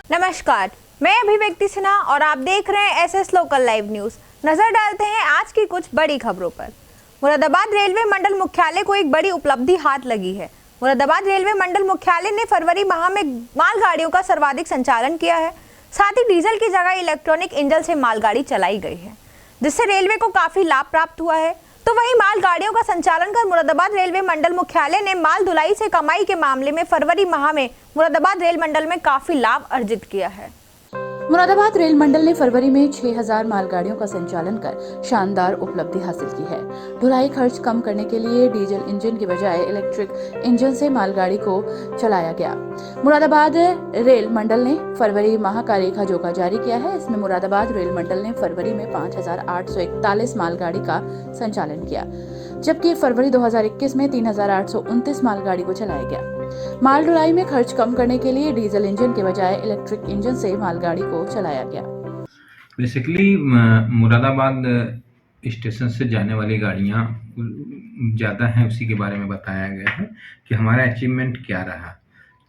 नमस्कार, मैं अभिव्यक्ति सिन्हा और आप देख रहे हैं एसएस लोकल लाइव न्यूज। नजर डालते हैं आज की कुछ बड़ी खबरों पर। मुरादाबाद रेलवे मंडल मुख्यालय को एक बड़ी उपलब्धि हाथ लगी है। मुरादाबाद रेलवे मंडल मुख्यालय ने फरवरी माह में मालगाड़ियों का सर्वाधिक संचालन किया है। साथ ही डीजल की जगह इलेक्ट्रॉनिक इंजन से मालगाड़ी चलाई गई है, जिससे रेलवे को काफी लाभ प्राप्त हुआ है। तो वहीं मालगाड़ियों का संचालन कर मुरादाबाद रेलवे मंडल मुख्यालय ने माल ढुलाई से कमाई के मामले में फरवरी माह में मुरादाबाद रेल मंडल में काफी लाभ अर्जित किया है। मुरादाबाद रेल मंडल ने फरवरी में 6000 मालगाड़ियों का संचालन कर शानदार उपलब्धि हासिल की है। ढुलाई खर्च कम करने के लिए डीजल इंजन की बजाय इलेक्ट्रिक इंजन से मालगाड़ी को चलाया गया। मुरादाबाद रेल मंडल ने फरवरी माह का लेखा जोखा जारी किया है। इसमें मुरादाबाद रेल मंडल ने फरवरी में 5841 मालगाड़ी का संचालन किया, जबकि फरवरी 2021 में 3829 मालगाड़ी को चलाया गया। माल ढुलाई में खर्च कम करने के लिए डीजल इंजन के बजाय इलेक्ट्रिक इंजन से मालगाड़ी को चलाया गया। बेसिकली मुरादाबाद स्टेशन से जाने वाली गाड़ियाँ ज़्यादा हैं, उसी के बारे में बताया गया है कि हमारा अचीवमेंट क्या रहा।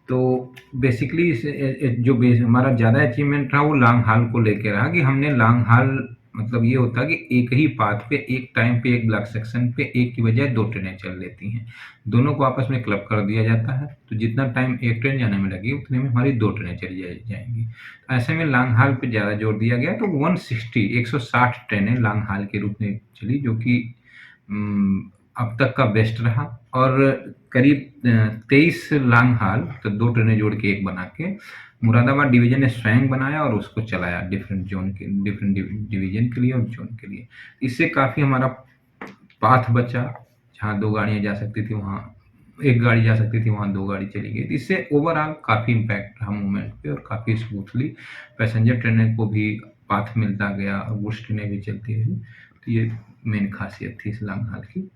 तो बेसिकली जो हमारा ज़्यादा अचीवमेंट रहा वो लॉन्ग हाल को लेके रहा कि हमने लॉन्ग हाल मतलब ये होता है कि एक ही पाथ पे एक टाइम पे एक ब्लॉक सेक्शन पे एक की बजाय दो ट्रेनें चल लेती हैं। दोनों को आपस में क्लब कर दिया जाता है, तो जितना टाइम एक ट्रेन जाने में लगी उतने में हमारी दो ट्रेनें चली जाएंगी। तो ऐसे में लॉन्ग हाल पे ज़्यादा जोर दिया गया। तो 160 ट्रेनें लॉन्ग हाल के रूप में चली, जो कि अब तक का बेस्ट रहा। और करीब 23 लॉन्ग हाल, तो दो ट्रेनें जोड़ के एक बना के मुरादाबाद डिवीजन ने स्वयं बनाया और उसको चलाया डिफरेंट डिवीजन के लिए और जोन के लिए। इससे काफ़ी हमारा पाथ बचा। जहाँ दो गाड़ियाँ जा सकती थी वहाँ एक गाड़ी जा सकती थी, वहाँ दो गाड़ी चली गई। इससे ओवरऑल काफ़ी इम्पैक्ट रहा मूवमेंट पे और काफ़ी स्मूथली पैसेंजर ट्रेनें को भी पाथ मिलता गया और गुड्स ट्रेनें भी चलती रही। तो ये मेन खासियत थी इस लॉन्ग हाल की।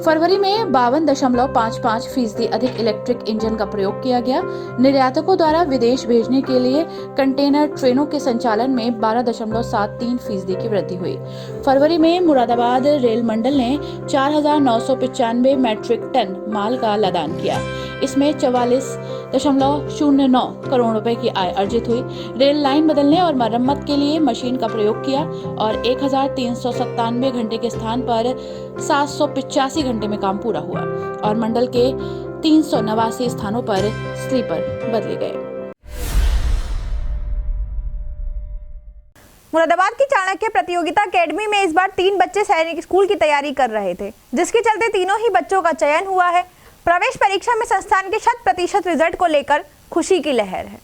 फरवरी में 52.55% अधिक इलेक्ट्रिक इंजन का प्रयोग किया गया। निर्यातकों द्वारा विदेश भेजने के लिए कंटेनर ट्रेनों के संचालन में 12.73% की वृद्धि हुई। फरवरी में मुरादाबाद रेल मंडल ने 4995 मैट्रिक टन माल का लदान किया। इसमें 44.09 करोड़ रुपए की आय अर्जित हुई। रेल लाइन बदलने और मरम्मत के लिए मशीन का प्रयोग किया और 1397 घंटे के स्थान पर 785 घंटे में काम पूरा हुआ और मंडल के 389 स्थानों पर स्लीपर बदले गए। मुरादाबाद की चाणक्य प्रतियोगिता अकेडमी में इस बार 3 बच्चे सैनिक स्कूल की तैयारी कर रहे थे, जिसके चलते तीनों ही बच्चों का चयन हुआ है। प्रवेश परीक्षा में संस्थान के 100% रिजल्ट को लेकर खुशी की लहर है।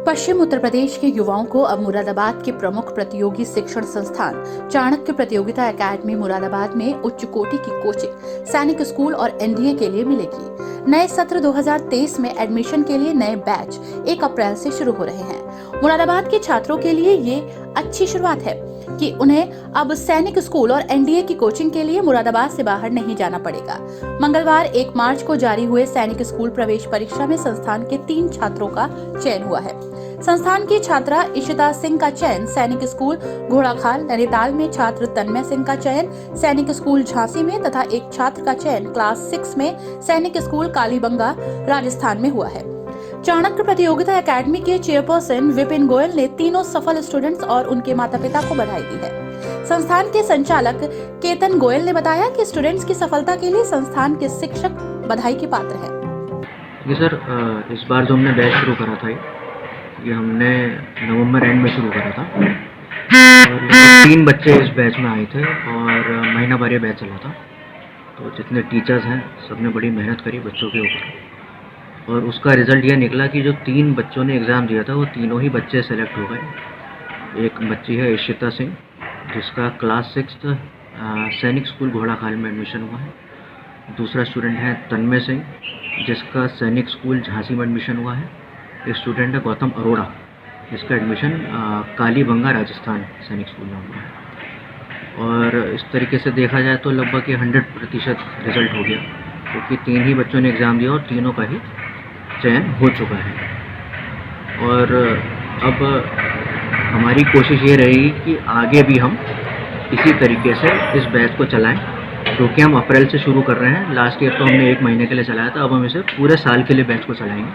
पश्चिम उत्तर प्रदेश के युवाओं को अब मुरादाबाद के प्रमुख प्रतियोगी शिक्षण संस्थान चाणक्य प्रतियोगिता एकेडमी मुरादाबाद में उच्च कोटि की कोचिंग सैनिक स्कूल और एनडीए के लिए मिलेगी। नए सत्र 2023 में एडमिशन के लिए नए बैच 1 अप्रैल से शुरू हो रहे हैं। मुरादाबाद के छात्रों के लिए ये अच्छी शुरुआत है कि उन्हें अब सैनिक स्कूल और एनडीए की कोचिंग के लिए मुरादाबाद से बाहर नहीं जाना पड़ेगा। मंगलवार 1 मार्च को जारी हुए सैनिक स्कूल प्रवेश परीक्षा में संस्थान के 3 छात्रों का चयन हुआ है। संस्थान की छात्रा इशिता सिंह का चयन सैनिक स्कूल घोड़ाखाल नैनीताल में, छात्र तन्मय सिंह का चयन सैनिक स्कूल झांसी में तथा एक छात्र का चयन क्लास 6 में सैनिक स्कूल कालीबंगा राजस्थान में हुआ है। चाणक्य प्रतियोगिता एकेडमी के चेयरपर्सन विपिन गोयल ने तीनों सफल स्टूडेंट्स और उनके माता पिता को बधाई दी है। संस्थान के संचालक केतन गोयल ने बताया कि स्टूडेंट्स की सफलता के लिए संस्थान के शिक्षक बधाई के पात्र हैं। जी सर, इस बार जो हमने बैच शुरू करा था ये हमने नवंबर एंड में शुरू करा था और 3 बच्चे इस बैच में आए थे और महीना भर ये बैच चला था। तो जितने टीचर्स हैं सबने बड़ी मेहनत करी बच्चों के ऊपर और उसका रिज़ल्ट ये निकला कि जो 3 बच्चों ने एग्ज़ाम दिया था वो तीनों ही बच्चे सेलेक्ट हो गए। एक बच्ची है इशिता सिंह, जिसका क्लास 6 सैनिक स्कूल घोड़ाखाल में एडमिशन हुआ है। दूसरा स्टूडेंट है तन्मय सिंह, जिसका सैनिक स्कूल झांसी में एडमिशन हुआ है। एक स्टूडेंट है गौतम अरोड़ा, जिसका एडमिशन कालीबंगा राजस्थान सैनिक स्कूल में हुआ है। और इस तरीके से देखा जाए तो लगभग 100% रिज़ल्ट हो गया, क्योंकि 3 ही बच्चों ने एग्ज़ाम दिया और तीनों का ही चयन हो चुका है। और अब हमारी कोशिश ये रहेगी कि आगे भी हम इसी तरीके से इस बैच को चलाएं, क्योंकि हम अप्रैल से शुरू कर रहे हैं। लास्ट ईयर तो हमने 1 महीने के लिए चलाया था, अब हम इसे पूरे साल के लिए बैच को चलाएंगे।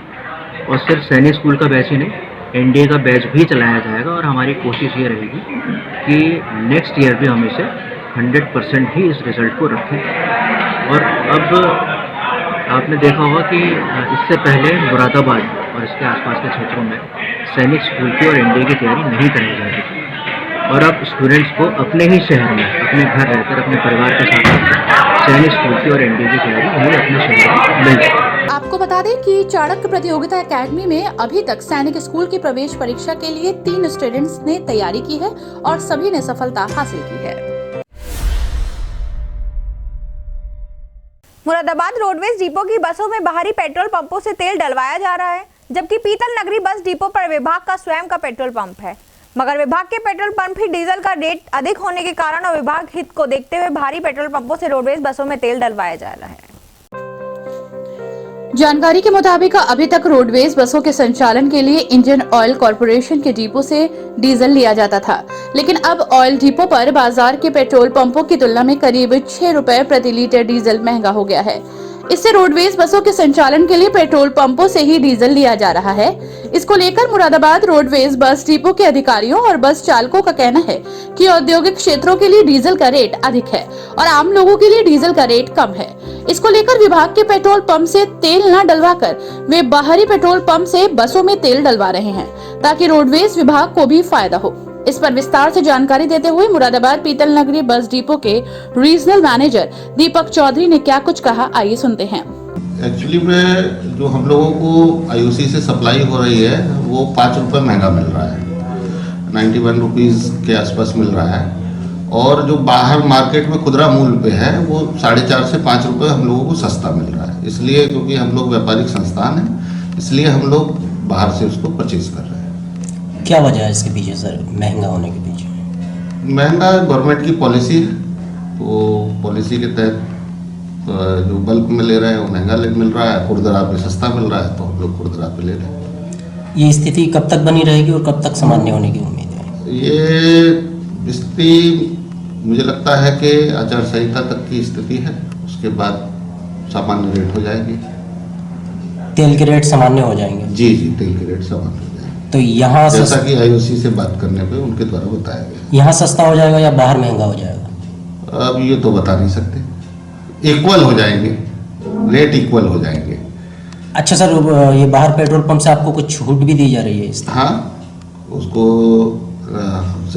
और सिर्फ सैनिक स्कूल का बैच ही नहीं, एनडीए का बैच भी चलाया जाएगा और हमारी कोशिश ये रहेगी कि नेक्स्ट ईयर भी हम इसे 100% ही इस रिज़ल्ट को रखें। और अब आपने देखा होगा कि इससे पहले मुरादाबाद और इसके आसपास के क्षेत्रों में सैनिक स्कूल की और एनडीए की तैयारी नहीं कराई जाती थी, और अब स्टूडेंट्स को अपने ही शहर में, अपने घर रहकर, अपने परिवार के साथ सैनिक स्कूल की और एनडीए की तैयारी वहीं अपने शहर में मिल जाए। आपको बता दें कि चाणक्य प्रतियोगिता एकेडमी में अभी तक सैनिक स्कूल की प्रवेश परीक्षा के लिए 3 स्टूडेंट्स ने तैयारी की है और सभी ने सफलता हासिल की है। मुरादाबाद रोडवेज डिपो की बसों में बाहरी पेट्रोल पंपों से तेल डलवाया जा रहा है, जबकि पीतल नगरी बस डिपो पर विभाग का स्वयं का पेट्रोल पंप है, मगर विभाग के पेट्रोल पंप ही डीजल का रेट अधिक होने के कारण और विभाग हित को देखते हुए भारी पेट्रोल पंपों से रोडवेज बसों में तेल डलवाया जा रहा है। जानकारी के मुताबिक अभी तक रोडवेज बसों के संचालन के लिए इंडियन ऑयल कॉर्पोरेशन के डिपो से डीजल लिया जाता था, लेकिन अब ऑयल डिपो पर बाजार के पेट्रोल पंपों की तुलना में करीब 6 रुपए प्रति लीटर डीजल महंगा हो गया है। इससे रोडवेज बसों के संचालन के लिए पेट्रोल पंपों से ही डीजल लिया जा रहा है। इसको लेकर मुरादाबाद रोडवेज बस डिपो के अधिकारियों और बस चालकों का कहना है कि औद्योगिक क्षेत्रों के लिए डीजल का रेट अधिक है और आम लोगों के लिए डीजल का रेट कम है। इसको लेकर विभाग के पेट्रोल पंप से तेल न डलवाकर वे बाहरी पेट्रोल पंप से बसों में तेल डलवा रहे हैं, ताकि रोडवेज विभाग को भी फायदा हो। इस पर विस्तार से जानकारी देते हुए मुरादाबाद पीतल नगरी बस डिपो के रीजनल मैनेजर दीपक चौधरी ने क्या कुछ कहा, आइए सुनते हैं। एक्चुअली में जो हम लोगों को आईओसी से सप्लाई हो रही है वो 5 रुपये महंगा मिल रहा है, 91 रुपीज़ के आसपास मिल रहा है, और जो बाहर मार्केट में खुदरा मूल्य पे है वो 4.5 से 5 रुपये हम लोगों को सस्ता मिल रहा है। इसलिए क्योंकि हम लोग व्यापारिक संस्थान हैं, इसलिए हम लोग बाहर से उसको परचेज कर रहे हैं। क्या वजह है इसके पीछे सर, महंगा होने के पीछे? महंगा गवर्नमेंट की पॉलिसी है, तो पॉलिसी के तहत जो बल्क में ले रहे हैं वो महंगा मिल रहा है, खुदरा पे सस्ता मिल रहा है, तो हम लोग खुदरा पे ले रहे हैं। ये स्थिति कब तक बनी रहेगी और कब तक सामान्य होने की उम्मीद है? ये स्थिति मुझे लगता है कि आचार संहिता तक की स्थिति है, उसके बाद सामान्य रेट हो जाएगी। तेल के रेट सामान्य हो जाएंगे? जी, तेल के रेट सामान्य हो जाएंगे। तो यहाँ जैसा कि आईओसी से बात करने पे उनके द्वारा बताया गया। यहाँ सस्ता हो जाएगा या बाहर महंगा हो जाएगा? अब ये तो बता नहीं सकते, इक्वल हो जाएंगे, रेट इक्वल हो जाएंगे। अच्छा सर, ये बाहर पेट्रोल पंप से आपको कुछ छूट भी दी जा रही है इस तरह? हाँ, उसको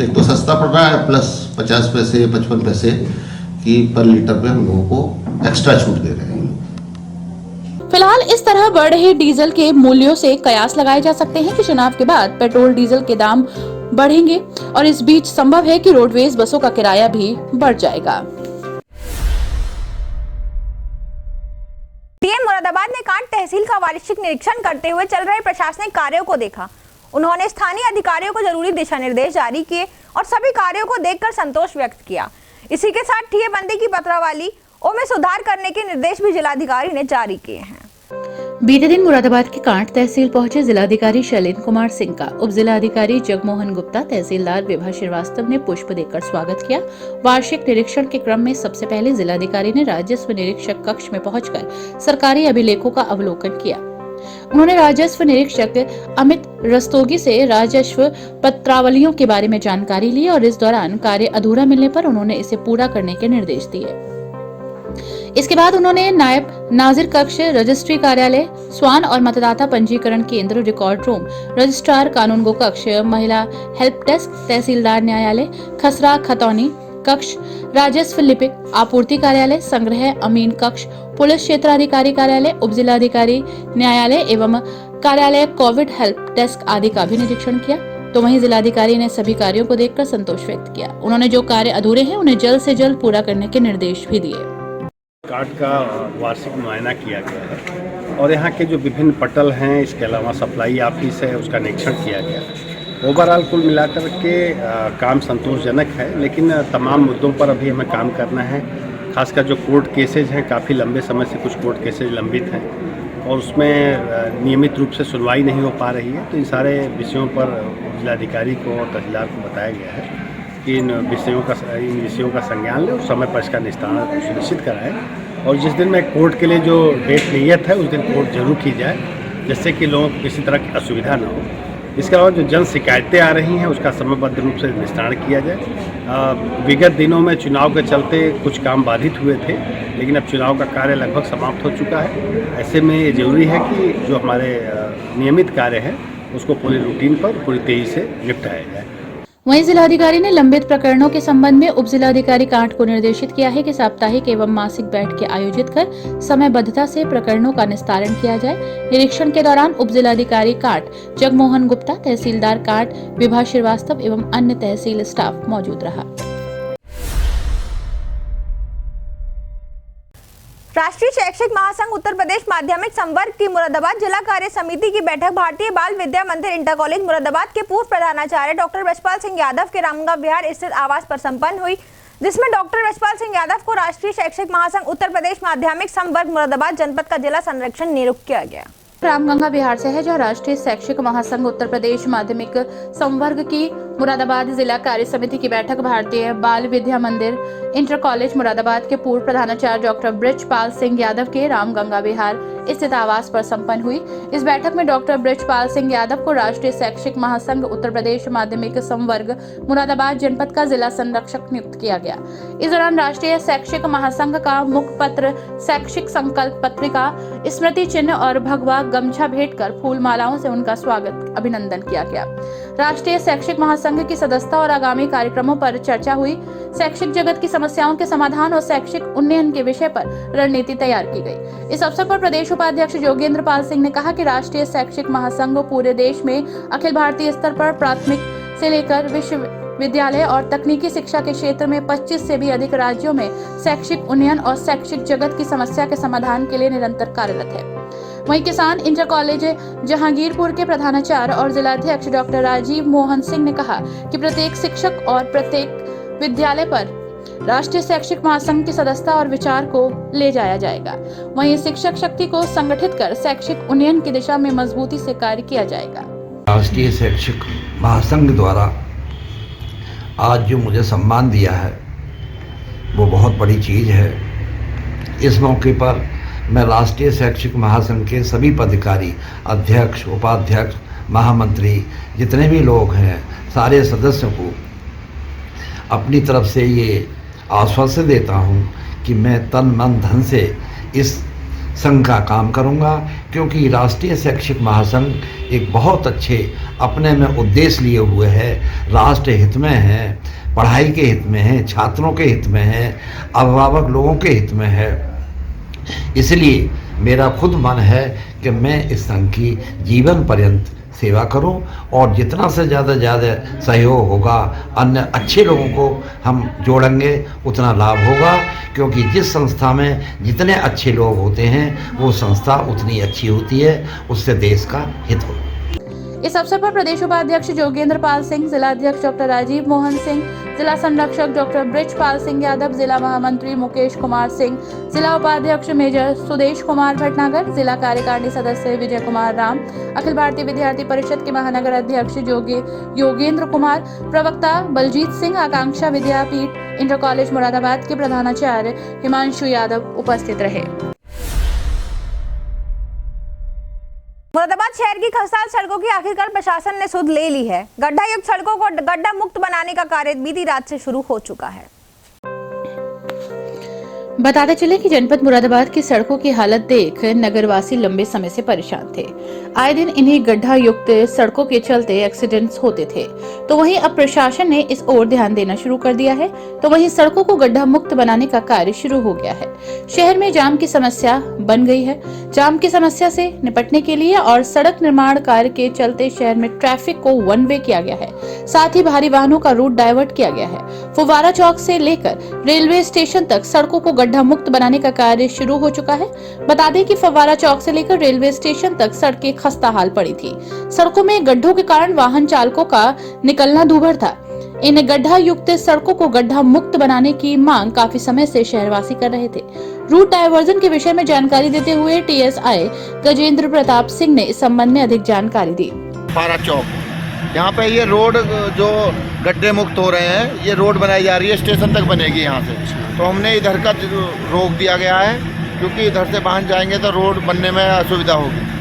एक तो सस्ता पड़ रहा है, प्लस 50 पैसे 55 पैसे की पर लीटर पे हम लोगों को एक्स्ट्रा छूट दे रहे हैं। फिलहाल इस तरह बढ़ रहे डीजल के मूल्यों से कयास लगाए जा सकते हैं कि चुनाव के बाद पेट्रोल डीजल के दाम बढ़ेंगे और इस बीच संभव है कि रोडवेज बसों का किराया भी बढ़ जाएगा। डीएम मुरादाबाद ने कांट तहसील का वार्षिक निरीक्षण करते हुए चल रहे प्रशासनिक कार्यों को देखा। उन्होंने स्थानीय अधिकारियों को जरूरी दिशा निर्देश जारी किए और सभी कार्यों को देखकर संतोष व्यक्त किया। इसी के साथ ठियेबंदी की पत्रावली में सुधार करने के निर्देश भी जिलाधिकारी ने जारी किए हैं। बीते दिन मुरादाबाद के कांट तहसील पहुंचे जिलाधिकारी शैलेंद्र कुमार सिंह का उप जिलाधिकारी जगमोहन गुप्ता, तहसीलदार विभा श्रीवास्तव ने पुष्प देकर स्वागत किया। वार्षिक निरीक्षण के क्रम में सबसे पहले जिलाधिकारी ने राजस्व निरीक्षक कक्ष में पहुंचकर सरकारी अभिलेखों का अवलोकन किया। उन्होंने राजस्व निरीक्षक अमित रस्तोगी से राजस्व पत्रावलियों के बारे में जानकारी ली और इस दौरान कार्य अधूरा मिलने पर उन्होंने इसे पूरा करने के निर्देश दिए। इसके बाद उन्होंने नायब नाजिर कक्ष, रजिस्ट्री कार्यालय, स्वान और मतदाता पंजीकरण केंद्र, रिकॉर्ड रूम, रजिस्ट्रार कानून गो कक्ष, महिला हेल्प डेस्क, तहसीलदार न्यायालय, खसरा खतौनी कक्ष, राजस्व लिपिक आपूर्ति कार्यालय, संग्रह अमीन कक्ष, पुलिस क्षेत्राधिकारी कार्यालय, उप जिलाधिकारी न्यायालय एवं कार्यालय, कोविड हेल्प डेस्क आदि का भी निरीक्षण किया। तो वहीं जिलाधिकारी ने सभी कार्यों को देखकर संतोष व्यक्त किया। उन्होंने जो कार्य अधूरे हैं उन्हें जल्द से जल्द पूरा करने के निर्देश भी दिए। कार्ड का वार्षिक मुआयना किया गया है और यहाँ के जो विभिन्न पटल हैं, इसके अलावा सप्लाई ऑफिस है, उसका निरीक्षण किया गया है। ओवरऑल कुल मिलाकर के काम संतोषजनक है, लेकिन तमाम मुद्दों पर अभी हमें काम करना है। खासकर जो कोर्ट केसेज हैं, काफ़ी लंबे समय से कुछ कोर्ट केसेज लंबित हैं और उसमें नियमित रूप से सुनवाई नहीं हो पा रही है। तो इन सारे विषयों पर जिलाधिकारी को और तहसीलदार को बताया गया है कि इन विषयों का संज्ञान लें और समय पर इसका निस्तारण सुनिश्चित कराएं। और जिस दिन में कोर्ट के लिए जो डेट नियत है उस दिन कोर्ट जरूर की जाए, जिससे कि लोगों को किसी तरह की असुविधा न हो। इसके अलावा जो जन शिकायतें आ रही हैं उसका समयबद्ध रूप से निस्तारण किया जाए। विगत दिनों में चुनाव के चलते कुछ काम बाधित हुए थे, लेकिन अब चुनाव का कार्य लगभग समाप्त हो चुका है। ऐसे में ये जरूरी है कि जो हमारे नियमित कार्य हैं उसको पूरे रूटीन पर पूरी तेजी से निपटाया जाए। वहीं जिलाधिकारी ने लंबित प्रकरणों के संबंध में उप जिलाधिकारी कांट को निर्देशित किया है कि साप्ताहिक एवं मासिक बैठकें आयोजित कर समयबद्धता से प्रकरणों का निस्तारण किया जाए। निरीक्षण के दौरान उप जिलाधिकारी कांट, जगमोहन गुप्ता, तहसीलदार कांट, विभा श्रीवास्तव एवं अन्य तहसील स्टाफ मौजूद रहा। राष्ट्रीय शैक्षिक महासंघ उत्तर प्रदेश माध्यमिक संवर्ग की मुरादाबाद जिला कार्य समिति की बैठक भारतीय बाल विद्या मंदिर इंटर कॉलेज मुरादाबाद के पूर्व प्रधानाचार्य डॉक्टर ब्रजपाल सिंह यादव के रामगंगा विहार स्थित आवास पर संपन्न हुई, जिसमें डॉक्टर ब्रजपाल सिंह यादव को राष्ट्रीय शैक्षिक महासंघ उत्तर प्रदेश माध्यमिक संवर्ग मुरादाबाद जनपद का जिला संरक्षण नियुक्त किया गया। रामगंगा विहार से है, जहां राष्ट्रीय शैक्षिक महासंघ उत्तर प्रदेश माध्यमिक संवर्ग की मुरादाबाद जिला कार्य समिति की बैठक भारतीय बाल विद्या मंदिर इंटर कॉलेज मुरादाबाद के पूर्व प्रधानाचार्य डॉक्टर ब्रजपाल सिंह यादव के रामगंगा विहार स्थित आवास पर संपन्न हुई। इस बैठक में डॉक्टर ब्रजपाल सिंह यादव को राष्ट्रीय शैक्षिक महासंघ उत्तर प्रदेश माध्यमिक संवर्ग मुरादाबाद जनपद का जिला संरक्षक नियुक्त किया गया। इस दौरान राष्ट्रीय शैक्षिक महासंघ का मुखपत्र, शैक्षिक संकल्प पत्रिका, स्मृति चिन्ह और भगवा गमछा भेंट कर फूल मालाओं से उनका स्वागत अभिनंदन किया गया। राष्ट्रीय शैक्षिक महासंघ की सदस्यता और आगामी कार्यक्रमों पर चर्चा हुई। शैक्षिक जगत की समस्याओं के समाधान और शैक्षिक उन्नयन के विषय पर रणनीति तैयार की गई। इस अवसर पर प्रदेश उपाध्यक्ष योगेंद्र पाल सिंह ने कहा कि राष्ट्रीय शैक्षिक महासंघ पूरे देश में अखिल भारतीय स्तर पर प्राथमिक से लेकर विश्वविद्यालय और तकनीकी शिक्षा के क्षेत्र में 25 से भी अधिक राज्यों में शैक्षिक उन्नयन और शैक्षिक जगत की समस्या के समाधान के लिए निरंतर कार्यरत है। वहीं किसान इंटर कॉलेज जहांगीरपुर के प्रधानाचार्य और जिलाध्यक्ष डॉक्टर राजीव मोहन सिंह ने कहा कि प्रत्येक शिक्षक और प्रत्येक विद्यालय पर राष्ट्रीय शैक्षिक महासंघ की सदस्यता और विचार को ले जाया जाएगा। वहीं शिक्षक शक्ति को संगठित कर शैक्षिक उन्नयन की दिशा में मजबूती से कार्य किया जाएगा। राष्ट्रीय शैक्षिक महासंघ द्वारा आज जो मुझे सम्मान दिया है वो बहुत बड़ी चीज़ है। इस मौके पर मैं राष्ट्रीय शैक्षिक महासंघ के सभी पदाधिकारी, अध्यक्ष, उपाध्यक्ष, महामंत्री, जितने भी लोग हैं, सारे सदस्यों को अपनी तरफ से ये आश्वासन देता हूँ कि मैं तन मन धन से इस संघ का काम करूँगा, क्योंकि राष्ट्रीय शैक्षिक महासंघ एक बहुत अच्छे अपने में उद्देश्य लिए हुए है, राष्ट्र हित में है, पढ़ाई के हित में है, छात्रों के हित में है, अभिभावक लोगों के हित में है। इसलिए मेरा खुद मन है कि मैं इस संघ की जीवन पर्यंत सेवा करूं और जितना से ज़्यादा सहयोग होगा, अन्य अच्छे लोगों को हम जोड़ेंगे, उतना लाभ होगा, क्योंकि जिस संस्था में जितने अच्छे लोग होते हैं वो संस्था उतनी अच्छी होती है, उससे देश का हित हो। इस अवसर पर प्रदेश उपाध्यक्ष योगेंद्र पाल सिंह, जिलाध्यक्ष डॉक्टर राजीव मोहन सिंह, जिला संरक्षक डॉक्टर ब्रजपाल सिंह यादव, जिला महामंत्री मुकेश कुमार सिंह, जिला उपाध्यक्ष मेजर सुदेश कुमार भटनागर, जिला कार्यकारिणी सदस्य विजय कुमार राम, अखिल भारतीय विद्यार्थी परिषद के महानगर अध्यक्ष योगेंद्र कुमार, प्रवक्ता बलजीत सिंह, आकांक्षा विद्यापीठ इंटर कॉलेज मुरादाबाद के प्रधानाचार्य हिमांशु यादव उपस्थित रहे। मुरादाबाद शहर की खस्ताहाल सड़कों की आखिरकार प्रशासन ने सुध ले ली है। गड्ढा युक्त सड़कों को गड्ढा मुक्त बनाने का कार्य बीती रात से शुरू हो चुका है। बताते चले कि जनपद मुरादाबाद की सड़कों की हालत देख नगरवासी लंबे समय से परेशान थे। आए दिन इन्हीं गड्ढा युक्त सड़कों के चलते एक्सीडेंट्स होते थे, तो वहीं अब प्रशासन ने इस ओर ध्यान देना शुरू कर दिया है। तो वहीं सड़कों को गड्ढा मुक्त बनाने का कार्य शुरू हो गया है। शहर में जाम की समस्या बन गई है। जाम की समस्या से निपटने के लिए और सड़क निर्माण कार्य के चलते शहर में ट्रैफिक को वन वे किया गया है, साथ ही भारी वाहनों का रूट डाइवर्ट किया गया है। फुवारा चौक से लेकर रेलवे स्टेशन तक सड़कों को गड्ढा मुक्त बनाने का कार्य शुरू हो चुका है। बता दें कि फव्वारा चौक से लेकर रेलवे स्टेशन तक सड़कें खस्ता हाल पड़ी थी। सड़कों में गड्ढों के कारण वाहन चालकों का निकलना दूभर था। इन गड्ढा युक्त सड़कों को गड्ढा मुक्त बनाने की मांग काफी समय से शहरवासी कर रहे थे। रूट डायवर्जन के विषय में जानकारी देते हुए टीएसआई गजेंद्र प्रताप सिंह ने इस संबंध में अधिक जानकारी दी। फव्वारा चौक, यहाँ पे ये रोड जो गड्ढे मुक्त हो रहे हैं, ये रोड बनाई जा रही है, स्टेशन तक बनेगी यहाँ से। तो हमने इधर का रोक दिया गया है, क्योंकि इधर से वाहन जाएंगे तो रोड बनने में असुविधा होगी।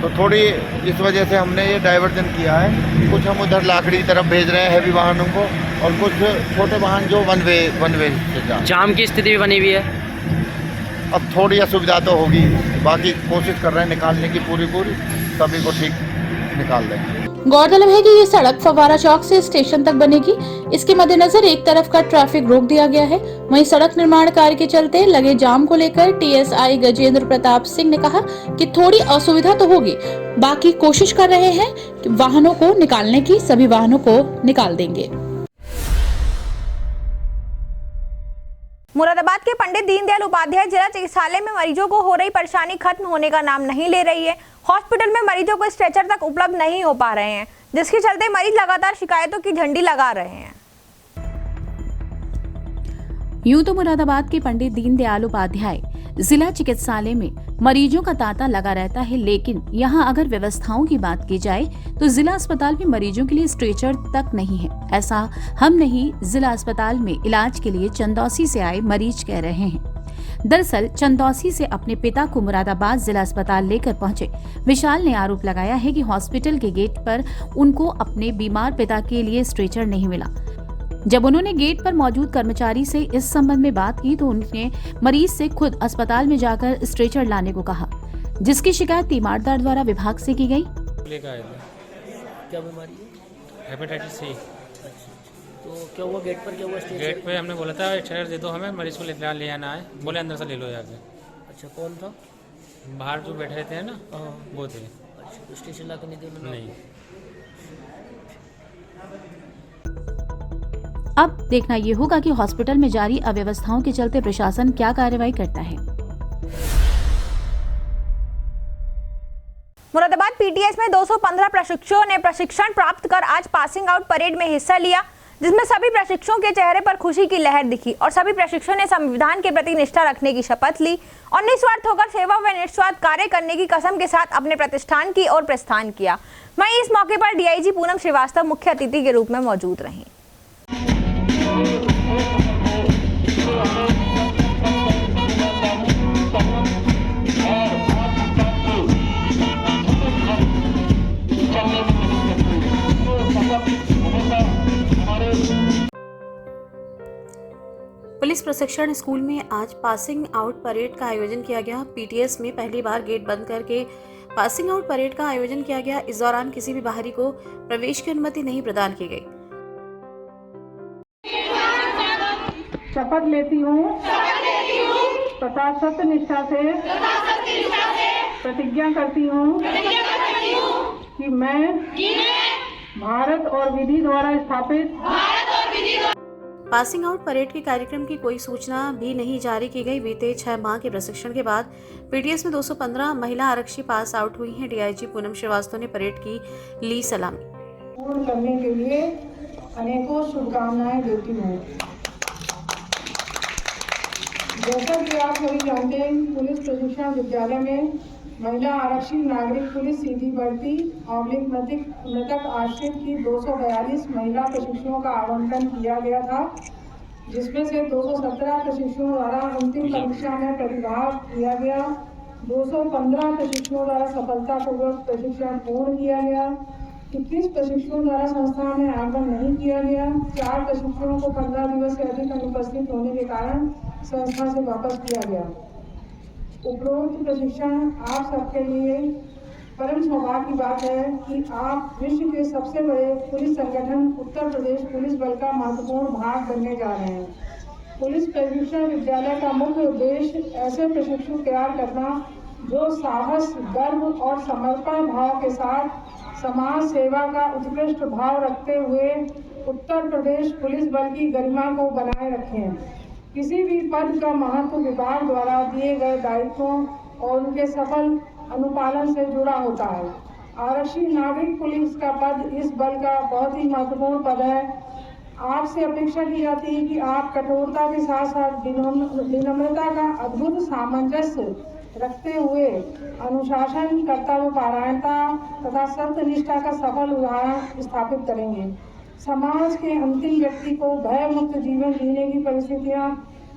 तो थोड़ी इस वजह से हमने ये डाइवर्जन किया है। कुछ हम उधर लाखड़ी की तरफ भेज रहे हैं हैवी वाहनों को, और कुछ छोटे वाहन जो वन वे से जा। जाम की स्थिति भी बनी हुई है। अब थोड़ी असुविधा तो होगी, बाकी कोशिश कर रहे हैं निकालने की पूरी सभी को ठीक निकाल देंगे। गौरतलब है कि ये सड़क फव्वारा चौक से स्टेशन तक बनेगी। इसके मद्देनजर एक तरफ का ट्रैफिक रोक दिया गया है। वहीं सड़क निर्माण कार्य के चलते लगे जाम को लेकर टीएसआई गजेंद्र प्रताप सिंह ने कहा कि थोड़ी असुविधा तो होगी, बाकी कोशिश कर रहे हैं कि वाहनों को निकालने की, सभी वाहनों को निकाल देंगे। मुरादाबाद के पंडित दीनदयाल उपाध्याय जिला चिकित्सालय में मरीजों को हो रही परेशानी खत्म होने का नाम नहीं ले रही है। हॉस्पिटल में मरीजों को स्ट्रेचर तक उपलब्ध नहीं हो पा रहे हैं, जिसके चलते मरीज लगातार शिकायतों की झंडी लगा रहे हैं। यूं तो मुरादाबाद के पंडित दीनदयाल उपाध्याय जिला चिकित्सालय में मरीजों का तांता लगा रहता है, लेकिन यहाँ अगर व्यवस्थाओं की बात की जाए तो जिला अस्पताल में मरीजों के लिए स्ट्रेचर तक नहीं है। ऐसा हम नहीं, जिला अस्पताल में इलाज के लिए चंदौसी से आए मरीज कह रहे हैं। दरअसल चंदौसी से अपने पिता को मुरादाबाद जिला अस्पताल लेकर पहुंचे विशाल ने आरोप लगाया है कि हॉस्पिटल के गेट पर उनको अपने बीमार पिता के लिए स्ट्रेचर नहीं मिला। जब उन्होंने गेट पर मौजूद कर्मचारी से इस संबंध में बात की तो उन्होंने मरीज से खुद अस्पताल में जाकर स्ट्रेचर लाने को कहा, जिसकी शिकायत तीमारदार द्वारा विभाग से की गई। क्या बीमारी है? Hepatitis C. तो क्या हुआ गेट पर, क्या हुआ? गेट पे हमने बोला था स्ट्रेचर दे दो हमें, मरीज को ले आना है। बोले अंदर से ले लो जाके। अच्छा, कौन था? बाहर जो बैठे थे ना वो थे। अच्छा, तो स्टेशन ला के नहीं दिया? नहीं। अब देखना ये होगा कि हॉस्पिटल में जारी अव्यवस्थाओं के चलते प्रशासन क्या कार्रवाई करता है। मुरादाबाद पीटीएस में 215 प्रशिक्षुओं ने प्रशिक्षण प्राप्त कर आज पासिंग आउट परेड में हिस्सा लिया, जिसमें सभी प्रशिक्षुओं के चेहरे पर खुशी की लहर दिखी और सभी प्रशिक्षुओं ने संविधान के प्रति निष्ठा रखने की शपथ ली और निस्वार्थ होकर सेवा व निस्वार्थ कार्य करने की कसम के साथ अपने प्रतिष्ठान की ओर प्रस्थान किया। वहीं इस मौके पर डीआईजी पूनम श्रीवास्तव मुख्य अतिथि के रूप में मौजूद रहीं। पुलिस प्रशिक्षण स्कूल में आज पासिंग आउट परेड का आयोजन किया गया। पीटीएस में पहली बार गेट बंद करके पासिंग आउट परेड का आयोजन किया गया। इस दौरान किसी भी बाहरी को प्रवेश की अनुमति नहीं प्रदान की गई। शपथ लेती हूँ तथा सत्य निष्ठा से प्रतिज्ञा करती हूँ कि मैं भारत और विधि द्वारा स्थापित पासिंग आउट परेड के कार्यक्रम की कोई सूचना भी नहीं जारी की गई। बीते 6 माह के प्रशिक्षण के बाद पीटीएस में 215 महिला आरक्षी पास आउट हुई हैं। डीआईजी पूनम श्रीवास्तव ने परेड की ली सलामी। पूर्ण करने के लिए अनेकों शुभकामनाएं देती हूँ। जैसा कि आप सभी जानते हैं, पुलिस प्रशिक्षण विद्यालय में महिला आरक्षी नागरिक पुलिस सीधी भर्ती मृतक आश्रित की 242 महिला प्रशिक्षुओं का आवंटन किया गया था, जिसमें से 217 प्रशिक्षुओं द्वारा अंतिम परीक्षा में प्रतिभाग किया गया, 215 प्रशिक्षुओं द्वारा सफलतापूर्वक प्रशिक्षण पूर्ण किया गया, 21 प्रशिक्षुओं द्वारा संस्था में आगमन नहीं किया गया, 4 प्रशिक्षुओं को 15 दिवस से अधिक अनुपस्थित होने के कारण संस्था से वापस किया गया। उपरोक्त प्रशिक्षण आप सबके लिए परम सौभाग्य की बात है कि आप विश्व के सबसे बड़े पुलिस संगठन उत्तर प्रदेश पुलिस बल का महत्वपूर्ण भाग बनने जा रहे हैं। पुलिस प्रशिक्षण विद्यालय का मुख्य उद्देश्य ऐसे प्रशिक्षु तैयार करना जो साहस, गर्व और समर्पण भाव के साथ समाज सेवा का उत्कृष्ट भाव रखते हुए उत्तर प्रदेश पुलिस बल की गरिमा को बनाए रखें। किसी भी पद का महत्व विभाग द्वारा दिए गए दायित्वों और उनके सफल अनुपालन से जुड़ा होता है। आरक्षी नागरिक पुलिस का पद इस बल का बहुत ही महत्वपूर्ण पद है। आपसे अपेक्षा की जाती है कि आप कठोरता के साथ साथ विनम्रता का अद्भुत सामंजस्य रखते हुए अनुशासन, कर्तव्य परायणता तथा सत्यनिष्ठा का सफल उदाहरण स्थापित करेंगे। समाज के अंतिम व्यक्ति को भय मुक्त जीवन जीने की परिस्थितियां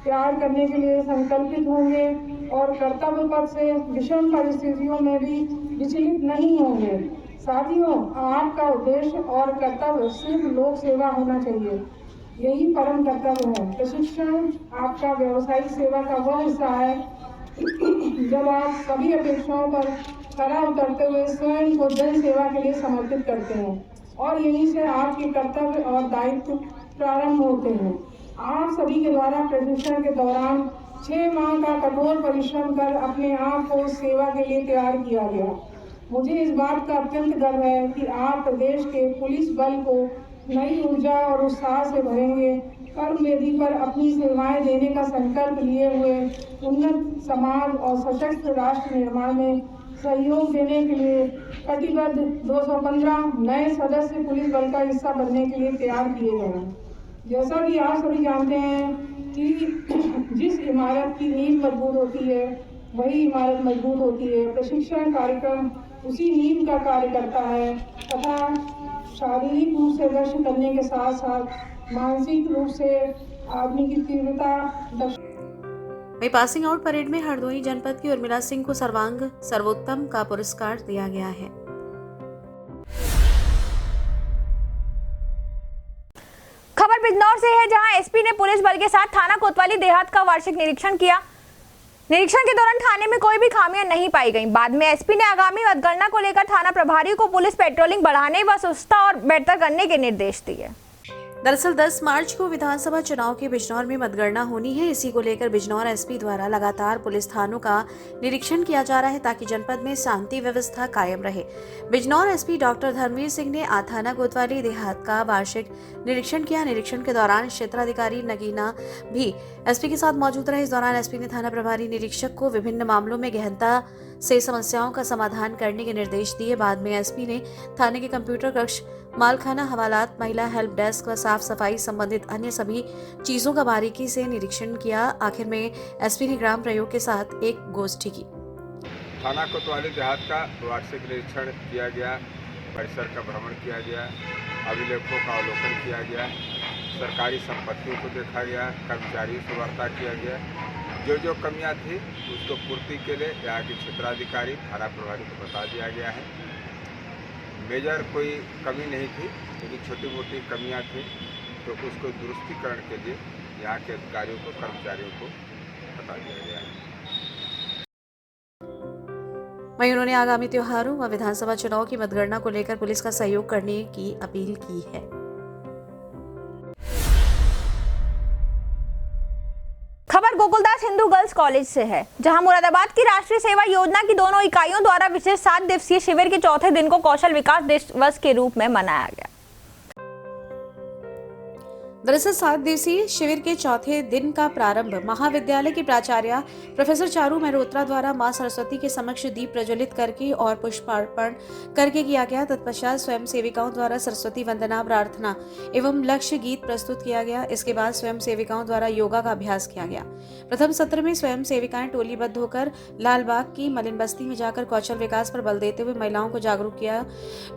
प्यार करने के लिए संकल्पित होंगे और कर्तव्य पथ से विषम परिस्थितियों में भी विचलित नहीं होंगे। साथियों, आपका उद्देश्य और कर्तव्य सिर्फ लोक सेवा होना चाहिए, यही परम कर्तव्य है। प्रशिक्षण आपका व्यावसायिक सेवा का वह हिस्सा है जब आप सभी अपेक्षाओं पर खरा उतरते हुए स्वयं को जन सेवा के लिए समर्पित करते हैं और यहीं से आपके कर्तव्य और दायित्व प्रारंभ होते हैं। आप सभी के द्वारा प्रशिक्षण के दौरान 6 माह का कठोर परिश्रम कर अपने आप को सेवा के लिए तैयार किया गया। मुझे इस बात का अत्यंत गर्व है कि आप प्रदेश के पुलिस बल को नई ऊर्जा और उत्साह से भरेंगे। कर्म वेदी पर अपनी सेवाएं देने का संकल्प लिए हुए उन्नत समाज और सशक्त राष्ट्र निर्माण में सहयोग देने के लिए कटिबद्ध 215 नए सदस्य पुलिस बल का हिस्सा बनने के लिए तैयार किए गए हैं। जैसा कि आप सभी जानते हैं कि जिस इमारत की नींव मजबूत होती है वही इमारत मजबूत होती है। प्रशिक्षण कार्यक्रम उसी नींव का कार्य करता है तथा शारीरिक रूप से दक्ष करने के साथ साथ मानसिक रूप से आदमी की तीव्रता। वहीं पासिंग आउट परेड में हरदोई जनपद की उर्मिला सिंह को सर्वांग सर्वोत्तम का पुरस्कार दिया गया है। खबर बिजनौर से है, जहां एसपी ने पुलिस बल के साथ थाना कोतवाली देहात का वार्षिक निरीक्षण किया। निरीक्षण के दौरान थाने में कोई भी खामियां नहीं पाई गईं। बाद में एसपी ने आगामी मतगणना को लेकर थाना प्रभारियों को पुलिस पेट्रोलिंग बढ़ाने व सुस्ता और बेहतर करने के निर्देश दिए। दरअसल 10 मार्च को विधानसभा चुनाव की बिजनौर में मतगणना होनी है। इसी को लेकर बिजनौर एसपी द्वारा लगातार पुलिस थानों का निरीक्षण किया जा रहा है ताकि जनपद में शांति व्यवस्था कायम रहे। बिजनौर एसपी डॉक्टर धर्मवीर सिंह ने आज थाना कोतवाली देहात का वार्षिक निरीक्षण किया। निरीक्षण के दौरान क्षेत्राधिकारी नगीना भी एसपी के साथ मौजूद रहे। इस दौरान एसपी ने थाना प्रभारी निरीक्षक को विभिन्न मामलों में गहनता से समस्याओं का समाधान करने के निर्देश दिए। बाद में एसपी ने थाने के कंप्यूटर कक्ष, मालखाना, हवालात, महिला हेल्प डेस्क व साफ सफाई संबंधित अन्य सभी चीजों का बारीकी से निरीक्षण किया। आखिर में एसपी ने ग्राम प्रयोग के साथ एक गोष्ठी की। थाना कोतवाली देहात का वार्षिक निरीक्षण किया गया, परिसर का भ्रमण किया गया, अभिलेखों का अवलोकन किया गया, सरकारी संपत्तियों को देखा गया, कर्मचारियों से वार्ता किया गया। जो कमियां थी उसको पूर्ति के लिए यहाँ के क्षेत्राधिकारी, थाना प्रभारी को बता दिया गया है। मेजर कोई कमी नहीं थी, लेकिन छोटी मोटी कमियां थी तो उसको दुरुस्तीकरण के लिए यहाँ के अधिकारियों को, कर्मचारियों को बता दिया गया है। वहीं उन्होंने आगामी त्योहारों व विधानसभा चुनाव की मतगणना को लेकर पुलिस का सहयोग करने की अपील की है। खबर गोकुलदास हिंदू गर्ल्स कॉलेज से है, जहां मुरादाबाद की राष्ट्रीय सेवा योजना की दोनों इकाइयों द्वारा विशेष 7 दिवसीय शिविर के चौथे दिन को कौशल विकास दिवस के रूप में मनाया गया। दरअसल 7 दिवसीय शिविर के चौथे दिन का प्रारंभ महाविद्यालय की प्राचार्य प्रोफेसर चारू मेहरोत्रा द्वारा मां सरस्वती के समक्ष दीप प्रज्वलित करके और पुष्पार्पण करके किया गया। तत्पश्चात स्वयं सेविकाओं द्वारा सरस्वती वंदना, प्रार्थना एवं लक्ष्य गीत प्रस्तुत किया गया। इसके बाद स्वयं सेविकाओं द्वारा योगा का अभ्यास किया गया। प्रथम सत्र में स्वयं सेविकाएं टोलीबद्ध होकर लालबाग की मलिन बस्ती में जाकर कौशल विकास पर बल देते हुए महिलाओं को जागरूक किया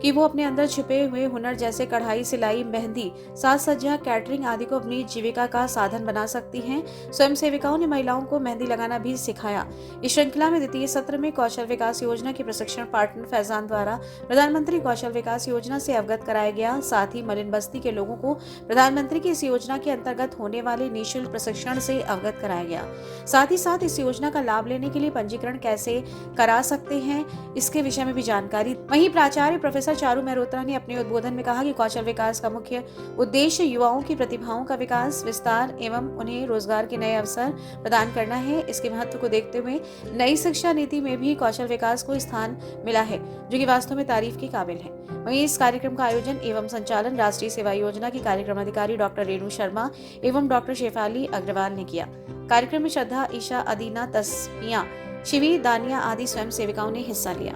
कि वो अपने अंदर छिपे हुए हुनर जैसे कढ़ाई, सिलाई, मेहंदी, साज सज्जा, कैटरिंग आदि को अपनी जीविका का साधन बना सकती हैं। स्वयं सेविकाओं ने महिलाओं को मेहंदी लगाना भी सिखाया। इस श्रृंखला में द्वितीय सत्र में कौशल विकास योजना के प्रशिक्षण पार्टनर फैजान द्वारा प्रधानमंत्री कौशल विकास योजना से अवगत कराया गया। साथ ही मलिन बस्ती के लोगों को प्रधानमंत्री की इस योजना के अंतर्गत होने वाले निःशुल्क प्रशिक्षण से अवगत कराया गया। साथ ही साथ इस योजना का लाभ लेने के लिए पंजीकरण कैसे करा सकते हैं, इसके विषय में भी जानकारी। वहीं प्राचार्य प्रोफेसर चारू मेहरोत्रा ने अपने उद्बोधन में कहा कि कौशल विकास का मुख्य उद्देश्य युवाओं की प्रतिभाओं का विकास, विस्तार एवं उन्हें रोजगार के नए अवसर प्रदान करना है। इसके महत्व को देखते हुए नई शिक्षा नीति में भी कौशल विकास को स्थान मिला है, जो कि वास्तव में तारीफ के काबिल है। वहीं इस कार्यक्रम का आयोजन एवं संचालन राष्ट्रीय सेवा योजना की कार्यक्रम अधिकारी डॉक्टर रेणु शर्मा एवं डॉक्टर शेफाली अग्रवाल ने किया। कार्यक्रम में श्रद्धा, ईशा, अदीना, तस्मिया, शिवी, दानिया आदि स्वयं सेविकाओं ने हिस्सा लिया।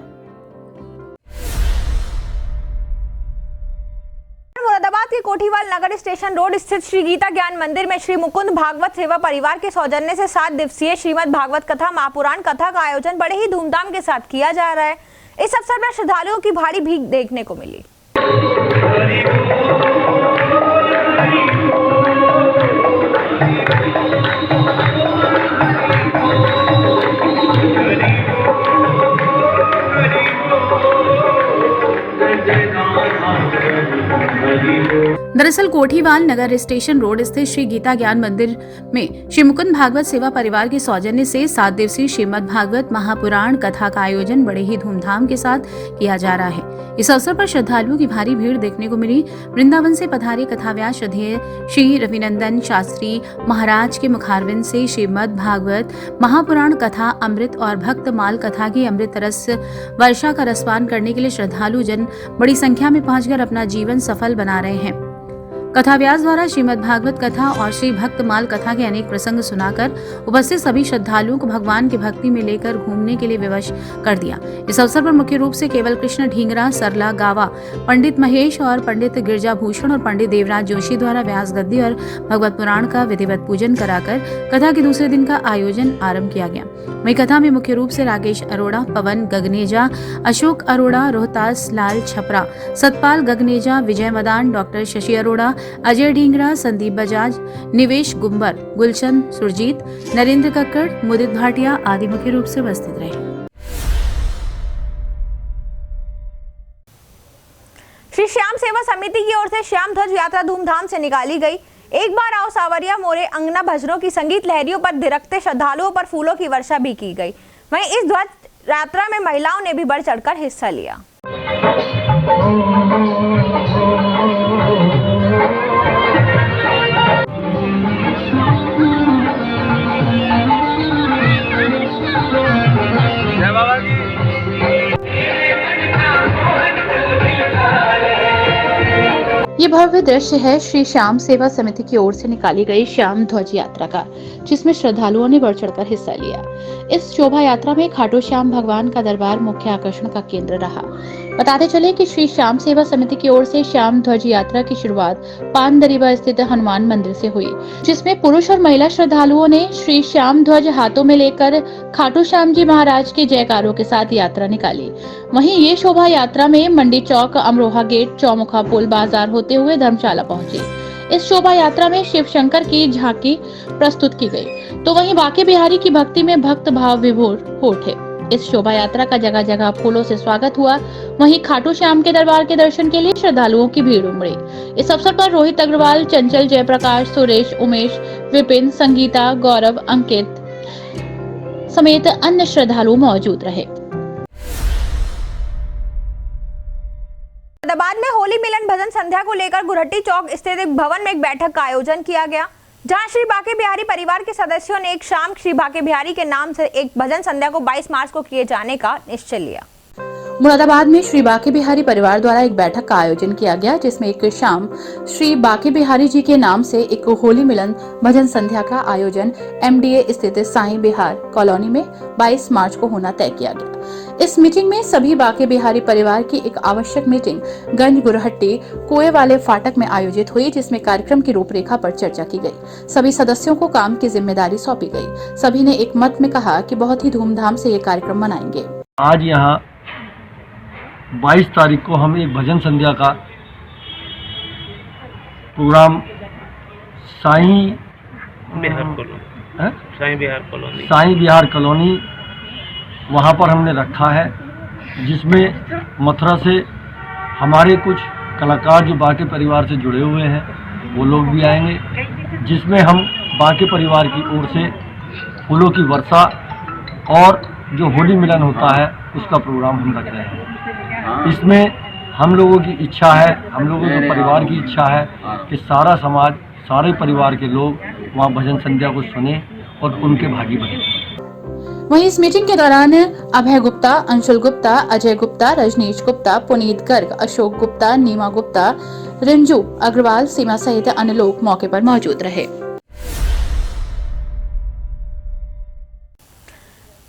मुरादाबाद के कोठीवाल नगर स्टेशन रोड स्थित श्री गीता ज्ञान मंदिर में श्री मुकुंद भागवत सेवा परिवार के सौजन्य से 7 दिवसीय श्रीमद् भागवत कथा महापुराण कथा का आयोजन बड़े ही धूमधाम के साथ किया जा रहा है। इस अवसर पर श्रद्धालुओं की भारी भीड़ देखने को मिली। दरअसल कोठीवाल नगर स्टेशन रोड स्थित श्री गीता ज्ञान मंदिर में श्री मुकुंद भागवत सेवा परिवार के सौजन्य से 7 दिवसीय श्रीमद् भागवत महापुराण कथा का आयोजन बड़े ही धूमधाम के साथ किया जा रहा है। इस अवसर पर श्रद्धालुओं की भारी भीड़ देखने को मिली। वृंदावन से पधारे कथाव्यास श्रद्धेय श्री रविनंदन शास्त्री महाराज के मुखारविंद से श्रीमद् भागवत महापुराण कथा अमृत और भक्त माल कथा की अमृत रस वर्षा का रसपान करने के लिए श्रद्धालु जन बड़ी संख्या में पहुंचकर अपना जीवन सफल बना रहे हैं। कथाव्यास द्वारा श्रीमद् भागवत कथा और श्री भक्त माल कथा के अनेक प्रसंग सुनाकर उपस्थित सभी श्रद्धालुओं को भगवान की भक्ति में लेकर घूमने के लिए विवश कर दिया। इस अवसर पर मुख्य रूप से केवल कृष्ण ढींगरा, सरला गावा, पंडित महेश और पंडित गिरजा भूषण और पंडित देवराज जोशी द्वारा व्यास गद्दी और भगवत पुराण का विधिवत पूजन कराकर कथा के दूसरे दिन का आयोजन आरंभ किया गया। वहीं कथा में मुख्य रूप से राकेश अरोड़ा, पवन गगनेजा, अशोक अरोड़ा, रोहतास लाल छपरा, सतपाल गगनेजा, विजय मदान, डॉक्टर शशि अरोड़ा, अजय ढींगरा, संदीप बजाज, निवेश गुंबर, गुलशन सुरजीत, नरेंद्र कक्कड़, मुदित भाटिया आदि मुख्य रूप से उपस्थित रहे। श्री श्याम सेवा समिति की ओर से श्याम ध्वज यात्रा धूमधाम से निकाली गई। एक बार आओ सावरिया मोरे अंगना भजनों की संगीत लहरियों पर थिरकते श्रद्धालुओं पर फूलों की वर्षा भी की गई। वहीं इस ध्वज यात्रा में महिलाओं ने भी बढ़ चढ़कर हिस्सा लिया। ये भव्य दृश्य है श्री श्याम सेवा समिति की ओर से निकाली गई श्याम ध्वज यात्रा का, जिसमें श्रद्धालुओं ने बढ़ चढ़कर हिस्सा लिया। इस शोभा यात्रा में खाटू श्याम भगवान का दरबार मुख्य आकर्षण का केंद्र रहा। बताते चले कि श्री श्याम सेवा समिति की ओर से श्याम ध्वज यात्रा की शुरुआत पानदरीबा स्थित हनुमान मंदिर से हुई, जिसमें पुरुष और महिला श्रद्धालुओं ने श्री श्याम ध्वज हाथों में लेकर खाटू श्याम जी महाराज के जयकारों के साथ यात्रा निकाली। वहीं ये शोभा यात्रा में मंडी चौक, अमरोहा गेट, चौमुखा पुल, बाजार होते हुए धर्मशाला पहुंची। इस शोभा यात्रा में शिव शंकर की झांकी प्रस्तुत की गई, तो वहीं बांके बिहारी की भक्ति में भक्त भाव विभोर हो उठे। इस शोभा यात्रा का जगह जगह फूलों से स्वागत हुआ। वहीं खाटू श्याम के दरबार के दर्शन के लिए श्रद्धालुओं की भीड़ उमड़ी। इस अवसर पर रोहित अग्रवाल, चंचल, जयप्रकाश, सुरेश, उमेश, विपिन, संगीता, गौरव, अंकित समेत अन्य श्रद्धालु मौजूद रहे। मुरादाबाद में होली मिलन भजन संध्या को लेकर गुरहट्टी चौक स्थित एक भवन में एक बैठक का आयोजन किया गया, जहां श्री बांके बिहारी परिवार के सदस्यों ने एक शाम श्री बांके बिहारी के नाम से एक भजन संध्या को 22 मार्च को किए जाने का निश्चय लिया। मुरादाबाद में श्री बांके बिहारी परिवार द्वारा एक बैठक का आयोजन किया गया, जिसमें एक शाम श्री बांके बिहारी जी के नाम से एक होली मिलन भजन संध्या का आयोजन MDA स्थित साईं बिहार कॉलोनी में 22 मार्च को होना तय किया गया। इस मीटिंग में सभी बांके बिहारी परिवार की एक आवश्यक मीटिंग गंज गुरहट्टी कुएं वाले फाटक में आयोजित हुई, जिसमें कार्यक्रम की रूपरेखा पर चर्चा की गई। सभी सदस्यों को काम की जिम्मेदारी सौंपी गई। सभी ने एक मत में कहा कि बहुत ही धूमधाम से ये कार्यक्रम मनाएंगे। आज यहाँ 22 तारीख को हम एक भजन संध्या का प्रोग्राम साईं बिहार कॉलोनी वहाँ पर हमने रखा है, जिसमें मथुरा से हमारे कुछ कलाकार जो बांके परिवार से जुड़े हुए हैं वो लोग भी आएंगे, जिसमें हम बांके परिवार की ओर से फूलों की वर्षा और जो होली मिलन होता है उसका प्रोग्राम हम रख रहे हैं। इसमें हम लोगों की इच्छा है, हम लोगों के परिवार की इच्छा है कि सारा समाज, सारे परिवार के लोग वहाँ भजन संध्या को सुने और उनके भागी बने। वहीं इस मीटिंग के दौरान अभय गुप्ता, अंशुल गुप्ता, अजय गुप्ता, रजनीश गुप्ता, पुनीत गर्ग, अशोक गुप्ता, नीमा गुप्ता, रिंजू अग्रवाल, सीमा सहित अन्य लोग मौके पर मौजूद रहे।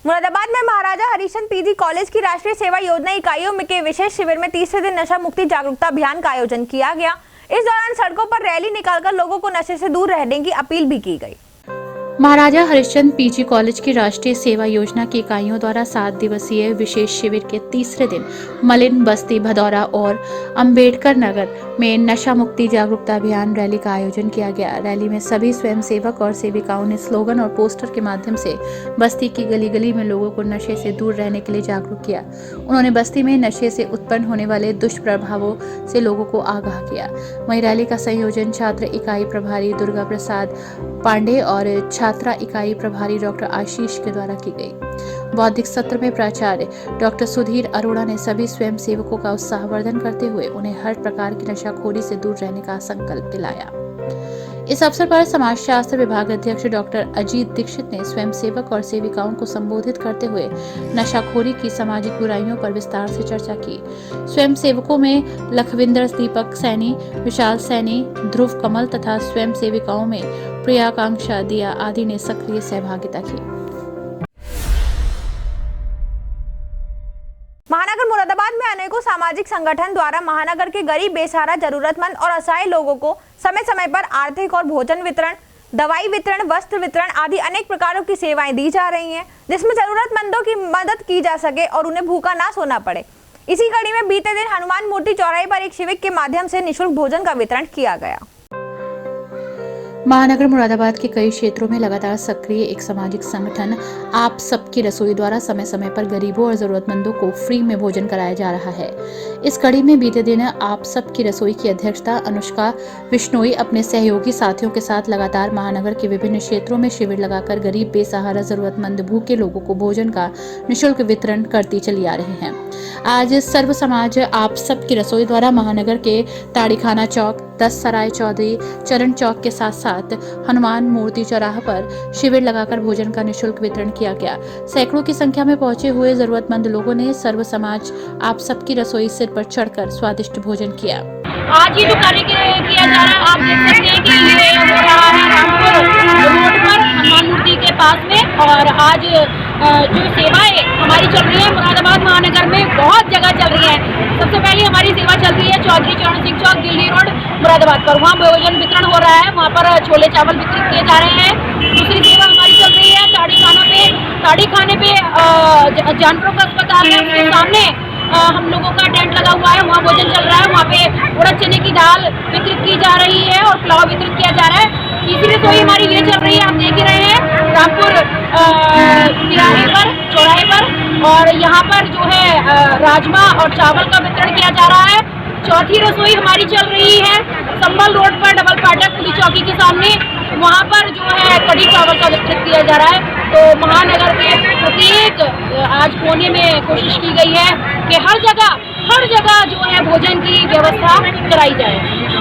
मुरादाबाद में महाराजा हरिचंद पीजी कॉलेज की राष्ट्रीय सेवा योजना इकाइयों के विशेष शिविर में तीसरे दिन नशा मुक्ति जागरूकता अभियान का आयोजन किया गया। इस दौरान सड़कों पर रैली निकालकर लोगों को नशे से दूर रहने की अपील भी की गई। महाराजा हरिश्चंद्र पीजी कॉलेज की राष्ट्रीय सेवा योजना की इकाइयों द्वारा 7 दिवसीय विशेष शिविर के तीसरे दिन मलिन, बस्ती, भदौरा और अंबेडकर नगर में नशा मुक्ति जागरूकता अभियान रैली का आयोजन किया गया। रैली में सभी स्वयंसेवक और सेविकाओं ने स्लोगन और पोस्टर के माध्यम से बस्ती की गली गली में लोगों को नशे से दूर रहने के लिए जागरूक किया। उन्होंने बस्ती में नशे से उत्पन्न होने वाले दुष्प्रभावों से लोगों को आगाह किया। वहीं रैली का संयोजन छात्र इकाई प्रभारी दुर्गा प्रसाद पांडे और छात्रा इकाई प्रभारी डॉक्टर आशीष के द्वारा की गई। बौद्धिक सत्र में प्राचार्य डॉक्टर सुधीर अरोड़ा ने सभी स्वयं सेवकों का उत्साहवर्धन करते हुए उन्हें हर प्रकार की नशाखोरी से दूर रहने का संकल्प दिलाया। इस अवसर पर समाजशास्त्र विभाग अध्यक्ष डॉक्टर अजीत दीक्षित ने स्वयं सेवक और सेविकाओं को संबोधित करते हुए नशाखोरी की सामाजिक बुराइयों पर विस्तार से चर्चा की। स्वयं सेवकों में लखविंदर दीपक सैनी, विशाल सैनी, ध्रुव कमल तथा स्वयं सेविकाओं में प्रियाकांक्षा दिया आदि ने सक्रिय सहभागिता की। महानगर मुरादाबाद में अनेकों सामाजिक संगठन द्वारा महानगर के गरीब, बेसहारा, जरूरतमंद और असहाय लोगों को समय समय पर आर्थिक और भोजन वितरण, दवाई वितरण, वस्त्र वितरण आदि अनेक प्रकारों की सेवाएं दी जा रही हैं, जिसमें जरूरतमंदों की मदद की जा सके और उन्हें भूखा ना सोना पड़े। इसी कड़ी में बीते दिन हनुमान मूर्ति चौराहे पर एक शिविर के माध्यम से निःशुल्क भोजन का वितरण किया गया। महानगर मुरादाबाद के कई क्षेत्रों में लगातार सक्रिय एक सामाजिक संगठन आप सबकी रसोई द्वारा समय समय पर गरीबों और जरूरतमंदों को फ्री में भोजन कराया जा रहा है। इस कड़ी में बीते दिन आप सबकी रसोई की अध्यक्षता अनुष्का बिश्नोई अपने सहयोगी साथियों के साथ लगातार महानगर के विभिन्न क्षेत्रों में शिविर लगाकर गरीब, बेसहारा, जरूरतमंद, भूखे लोगों को भोजन का निःशुल्क वितरण करती चली आ रहे हैं। आज सर्व समाज आप सबकी रसोई द्वारा महानगर के ताड़ीखाना चौक, 10 सराय चौधरी चरण चौक के साथ साथ हनुमान मूर्ति चौराहा पर शिविर लगाकर भोजन का निःशुल्क वितरण किया गया। सैकड़ों की संख्या में पहुंचे हुए जरूरतमंद लोगों ने सर्व समाज आप सबकी रसोई सिर पर चढ़कर स्वादिष्ट भोजन किया। आज ये जो कार्य किया जा रहा है, आप देख सकते हैं कि ये हो रहा है रामपुर रोड पर हनुमान मूर्ति के पास में। और आज जो सेवाएं हमारी चल रही है मुरादाबाद महानगर में बहुत जगह चल रही है। सबसे पहले हमारी सेवा चल रही है चौधरी चरण सिंह चौक, दिल्ली रोड, मुरादाबाद पर। वहाँ भोजन वितरण हो रहा है, वहाँ पर छोले चावल वितरित किए जा रहे हैं। दूसरी सेवा हमारी चल रही है ताड़ी खाने पे जानवरों का अस्पताल है, उसके सामने हम लोगों का टेंट लगा हुआ है, वहाँ भोजन चल रहा है। वहाँ पे उड़द चने की दाल वितरित की जा रही है और पुलाव वितरित किया जा रहा है। तीसरी रसोई हमारी ये चल रही है, आप देख ही रहे हैं, रामपुर तिराहे पर, चौराहे पर। और यहाँ पर जो है राजमा और चावल का वितरण किया जा रहा है। चौथी रसोई हमारी चल रही है संभल रोड पर, डबल फाटक पुलिस चौकी के सामने, वहाँ पर जो है कढ़ी चावल का वितरण किया जा रहा है। तो महानगर के प्रत्येक आज कोने में कोशिश की गई है कि हर जगह जो है भोजन की व्यवस्था कराई जाए।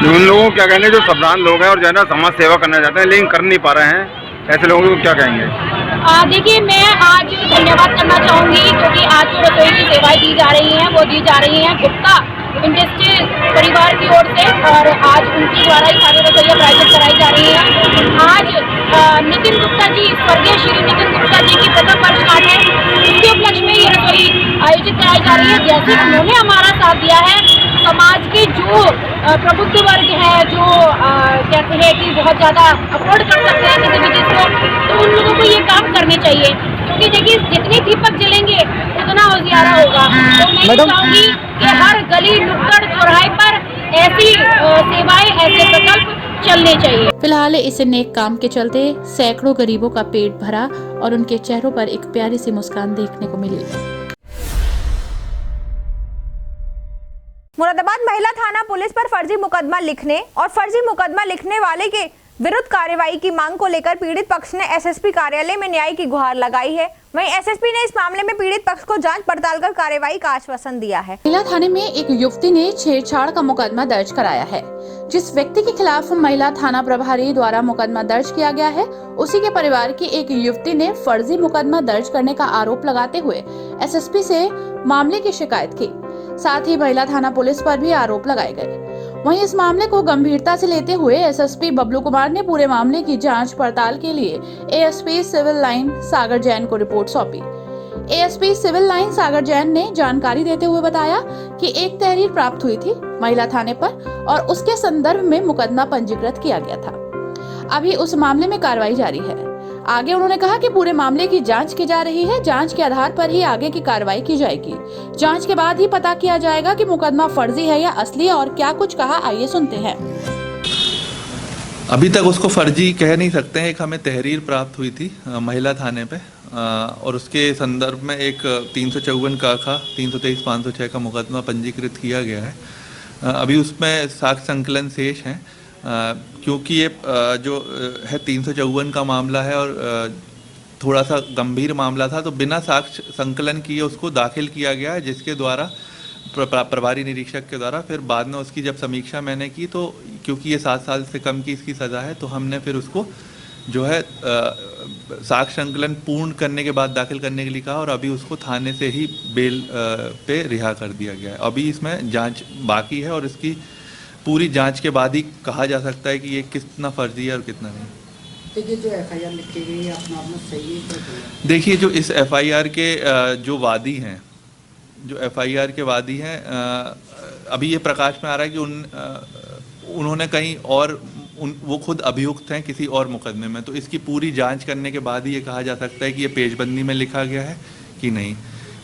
उन लोगों को क्या कहने जो सबरान लोग हैं और जो है ना समाज सेवा करना चाहते हैं लेकिन कर नहीं पा रहे हैं, ऐसे लोगों को क्या कहेंगे? देखिए, मैं आज धन्यवाद करना चाहूँगी क्योंकि आज जो रसोई की सेवाएं दी जा रही हैं वो दी जा रही हैं गुप्ता इंडस्ट्री परिवार की ओर से, और आज उनके द्वारा ही सारी रसोइयाँ प्रायोजित कराई जा रही हैं। आज नितिन गुप्ता जी, स्वर्गीय श्री नितिन गुप्ता जी की प्रथम वर्षगांठ है, उसके उपलक्ष्य में ये रसोई आयोजित कराई जा रही है। जैसे उन्होंने हमारा साथ दिया है, समाज के जो प्रबुद्ध वर्ग है, जो कहते हैं कि बहुत ज़्यादा अफोर्ड कर सकते हैं किसी भी चीज़ को, तो उन लोगों को ये काम करने चाहिए क्योंकि देखिए जितने दीपक जलेंगे उतना उजियारा होगा। तो मैं चाहूँगी कि हर गली, नुक्कड़, चौराहे पर ऐसी सेवाएं, ऐसे प्रकल्प चलने चाहिए। फिलहाल इस नेक काम के चलते सैकड़ों गरीबों का पेट भरा और उनके चेहरों पर एक प्यारी सी मुस्कान देखने को मिली। मुरादाबाद महिला थाना पुलिस पर फर्जी मुकदमा लिखने और फर्जी मुकदमा लिखने वाले के विरुद्ध कार्रवाई की मांग को लेकर पीड़ित पक्ष ने एसएसपी कार्यालय में न्याय की गुहार लगाई है। वहीं एसएसपी ने इस मामले में पीड़ित पक्ष को जांच पड़ताल कर कार्रवाई का आश्वासन दिया है। महिला थाने में एक युवती ने छेड़छाड़ का मुकदमा दर्ज कराया है। जिस व्यक्ति के खिलाफ महिला थाना प्रभारी द्वारा मुकदमा दर्ज किया गया है, उसी के परिवार की एक युवती ने फर्जी मुकदमा दर्ज करने का आरोप लगाते हुए एसएसपी से मामले की शिकायत की। साथ ही महिला थाना पुलिस पर भी आरोप लगाए गए। वहीं इस मामले को गंभीरता से लेते हुए एसएसपी बबलू कुमार ने पूरे मामले की जांच पड़ताल के लिए ASP civil line Sagar Jain को रिपोर्ट सौंपी। ASP civil line Sagar Jain ने जानकारी देते हुए बताया कि एक तहरीर प्राप्त हुई थी महिला थाने पर और उसके संदर्भ में मुकदमा पंजीकृत किया गया था। अभी उस मामले में कार्रवाई जारी है। आगे उन्होंने कहा कि पूरे मामले की जांच की जा रही है। जांच के आधार पर ही आगे की कार्रवाई की जाएगी। जांच के बाद ही पता किया जाएगा कि मुकदमा फर्जी है या असली है। और क्या कुछ कहा, आइए सुनते हैं। अभी तक उसको फर्जी कह नहीं सकते हैं। एक हमें तहरीर प्राप्त हुई थी महिला थाने पे और उसके संदर्भ में एक 354 का 323 506 का मुकदमा पंजीकृत किया गया है। अभी उसमें साक्ष्य संकलन शेष है क्योंकि ये जो है 354 का मामला है और थोड़ा सा गंभीर मामला था, तो बिना साक्ष्य संकलन किए उसको दाखिल किया गया है, जिसके द्वारा प्रभारी निरीक्षक के द्वारा फिर बाद में उसकी जब समीक्षा मैंने की तो क्योंकि ये 7 साल से कम की इसकी सज़ा है, तो हमने फिर उसको जो है साक्ष्य संकलन पूर्ण करने के बाद दाखिल करने के लिए कहा और अभी उसको थाने से ही बेल पे रिहा कर दिया गया है। अभी इसमें जांच बाकी है और इसकी पूरी जांच के बाद ही कहा जा सकता है कि ये कितना फर्जी है और कितना नहीं। देखिए जो एफआईआर लिखी गई है अपना अपना सही है। देखिए जो इस एफआईआर के जो वादी हैं, अभी ये प्रकाश में आ रहा है कि उन्होंने कहीं और वो खुद अभियुक्त हैं किसी और मुकदमे में, तो इसकी पूरी जांच करने के बाद ही ये कहा जा सकता है कि ये पेशबंदी में लिखा गया है कि नहीं,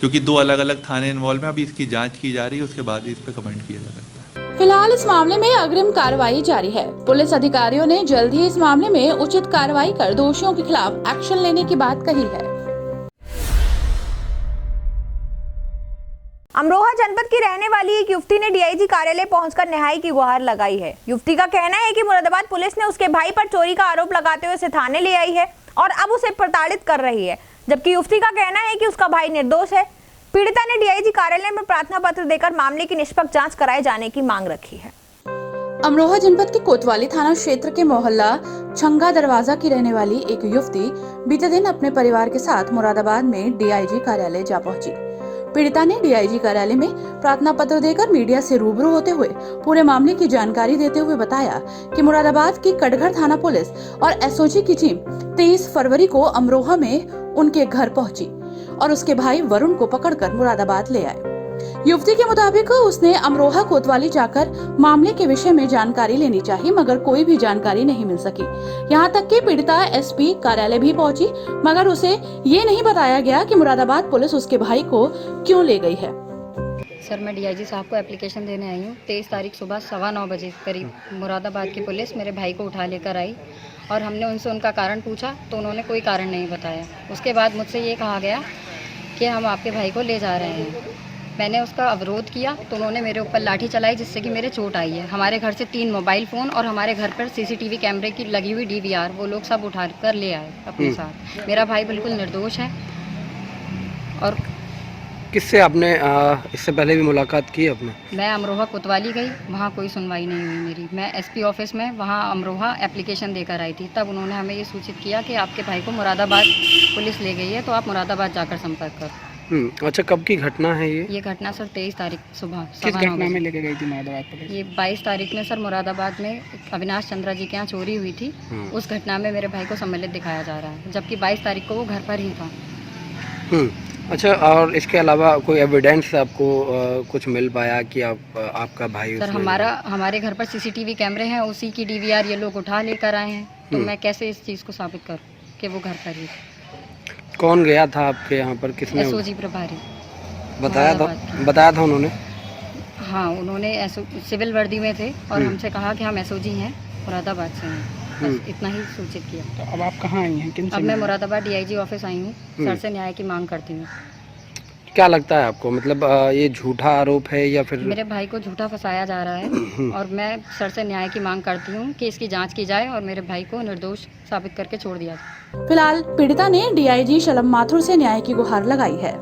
क्योंकि 2 अलग अलग थाने इन्वॉल्व हैं। अभी इसकी जांच की जा रही है, उसके बाद ही इस पर कमेंट किया जा सकता है। फिलहाल इस मामले में अग्रिम कार्रवाई जारी है। पुलिस अधिकारियों ने जल्द ही इस मामले में उचित कार्रवाई कर दोषियों के खिलाफ एक्शन लेने की बात कही है। अमरोहा जनपद की रहने वाली एक युवती ने डीआईजी कार्यालय पहुंचकर न्याय की गुहार लगाई है। युवती का कहना है कि मुरादाबाद पुलिस ने उसके भाई पर चोरी का आरोप लगाते हुए उसे थाने ले आई है और अब उसे प्रताड़ित कर रही है, जबकि युवती का कहना है कि उसका भाई निर्दोष है। पीड़िता ने डीआईजी कार्यालय में प्रार्थना पत्र देकर मामले की निष्पक्ष जांच कराए जाने की मांग रखी है। अमरोहा जनपद के कोतवाली थाना क्षेत्र के मोहल्ला छंगा दरवाजा की रहने वाली एक युवती बीते दिन अपने परिवार के साथ मुरादाबाद में डीआईजी कार्यालय जा पहुंची। पीड़िता ने डीआईजी कार्यालय में प्रार्थना पत्र देकर मीडिया से रूबरू होते हुए पूरे मामले की जानकारी देते हुए बताया कि मुरादाबाद की कटघर थाना पुलिस और एसओजी की टीम 23 फरवरी को अमरोहा में उनके घर पहुंची और उसके भाई वरुण को पकड़कर मुरादाबाद ले आए। युवती के मुताबिक उसने अमरोहा कोतवाली जाकर मामले के विषय में जानकारी लेनी चाहिए, मगर कोई भी जानकारी नहीं मिल सकी। यहाँ तक कि पीड़िता एसपी कार्यालय भी पहुंची, मगर उसे ये नहीं बताया गया कि मुरादाबाद पुलिस उसके भाई को क्यों ले गई है। सर, मैं डीआईजी साहब को एप्लीकेशन देने आई हूँ। 23 तारीख सुबह 9:15 बजे करीब मुरादाबाद की पुलिस मेरे भाई को उठा लेकर आई और हमने उनसे उनका कारण पूछा तो उन्होंने कोई कारण नहीं बताया। उसके बाद मुझसे ये कहा गया कि हम आपके भाई को ले जा रहे हैं। मैंने उसका अवरोध किया तो उन्होंने मेरे ऊपर लाठी चलाई, जिससे कि मेरे चोट आई है। हमारे घर से 3 मोबाइल फ़ोन और हमारे घर पर सीसीटीवी कैमरे की लगी हुई डीवीआर वो लोग सब उठा कर ले आए अपने साथ। मेरा भाई बिल्कुल निर्दोष है। और किससे आपने इससे पहले भी मुलाकात की आपने? मैं अमरोहा कोतवाली गई, वहाँ कोई सुनवाई नहीं हुई मेरी। मैं एसपी ऑफिस में वहाँ अमरोहा एप्लीकेशन देकर आई थी, तब उन्होंने हमें ये सूचित किया कि आपके भाई को मुरादाबाद पुलिस ले गई है, तो आप मुरादाबाद जाकर संपर्क करो। अच्छा, कब की घटना है ये? ये घटना सर 23 तारीख सुबह। किस घटना में लेके गई थी मुरादाबाद पुलिस? ये 22 तारीख में सर मुरादाबाद में अविनाश चंद्रा जी के यहाँ चोरी हुई थी। उस घटना में मेरे भाई को सम्मिलित दिखाया जा रहा है, जबकि 22 तारीख को वो घर पर ही था। अच्छा, और इसके अलावा कोई एविडेंस आपको कुछ मिल पाया कि आपका भाई? सर, हमारे घर पर सीसीटीवी कैमरे हैं, उसी की डीवीआर ये लोग उठा लेकर आए हैं, तो मैं कैसे इस चीज़ को साबित करूँ कि वो घर पर ही? कौन गया था आपके यहाँ पर? किसने? एसओजी प्रभारी बताया था उन्होंने? हाँ, उन्होंने सिविल वर्दी में थे और हमसे कहा कि हम एसओजी हैं, मुरादाबाद से हैं, बस इतना ही सूचित किया। तो अब आप कहाँ आई हैं? किन से? अब मैं मुरादाबाद डीआईजी ऑफिस आई हूँ, सर से न्याय की मांग करती हूँ। क्या लगता है आपको, मतलब ये झूठा आरोप है या फिर? मेरे भाई को झूठा फंसाया जा रहा है और मैं सर से न्याय की मांग करती हूँ कि इसकी जांच की जाए और मेरे भाई को निर्दोष साबित करके छोड़ दिया जाए। फिलहाल पीड़िता ने डीआईजी शलम माथुर से न्याय की गुहार लगाई है।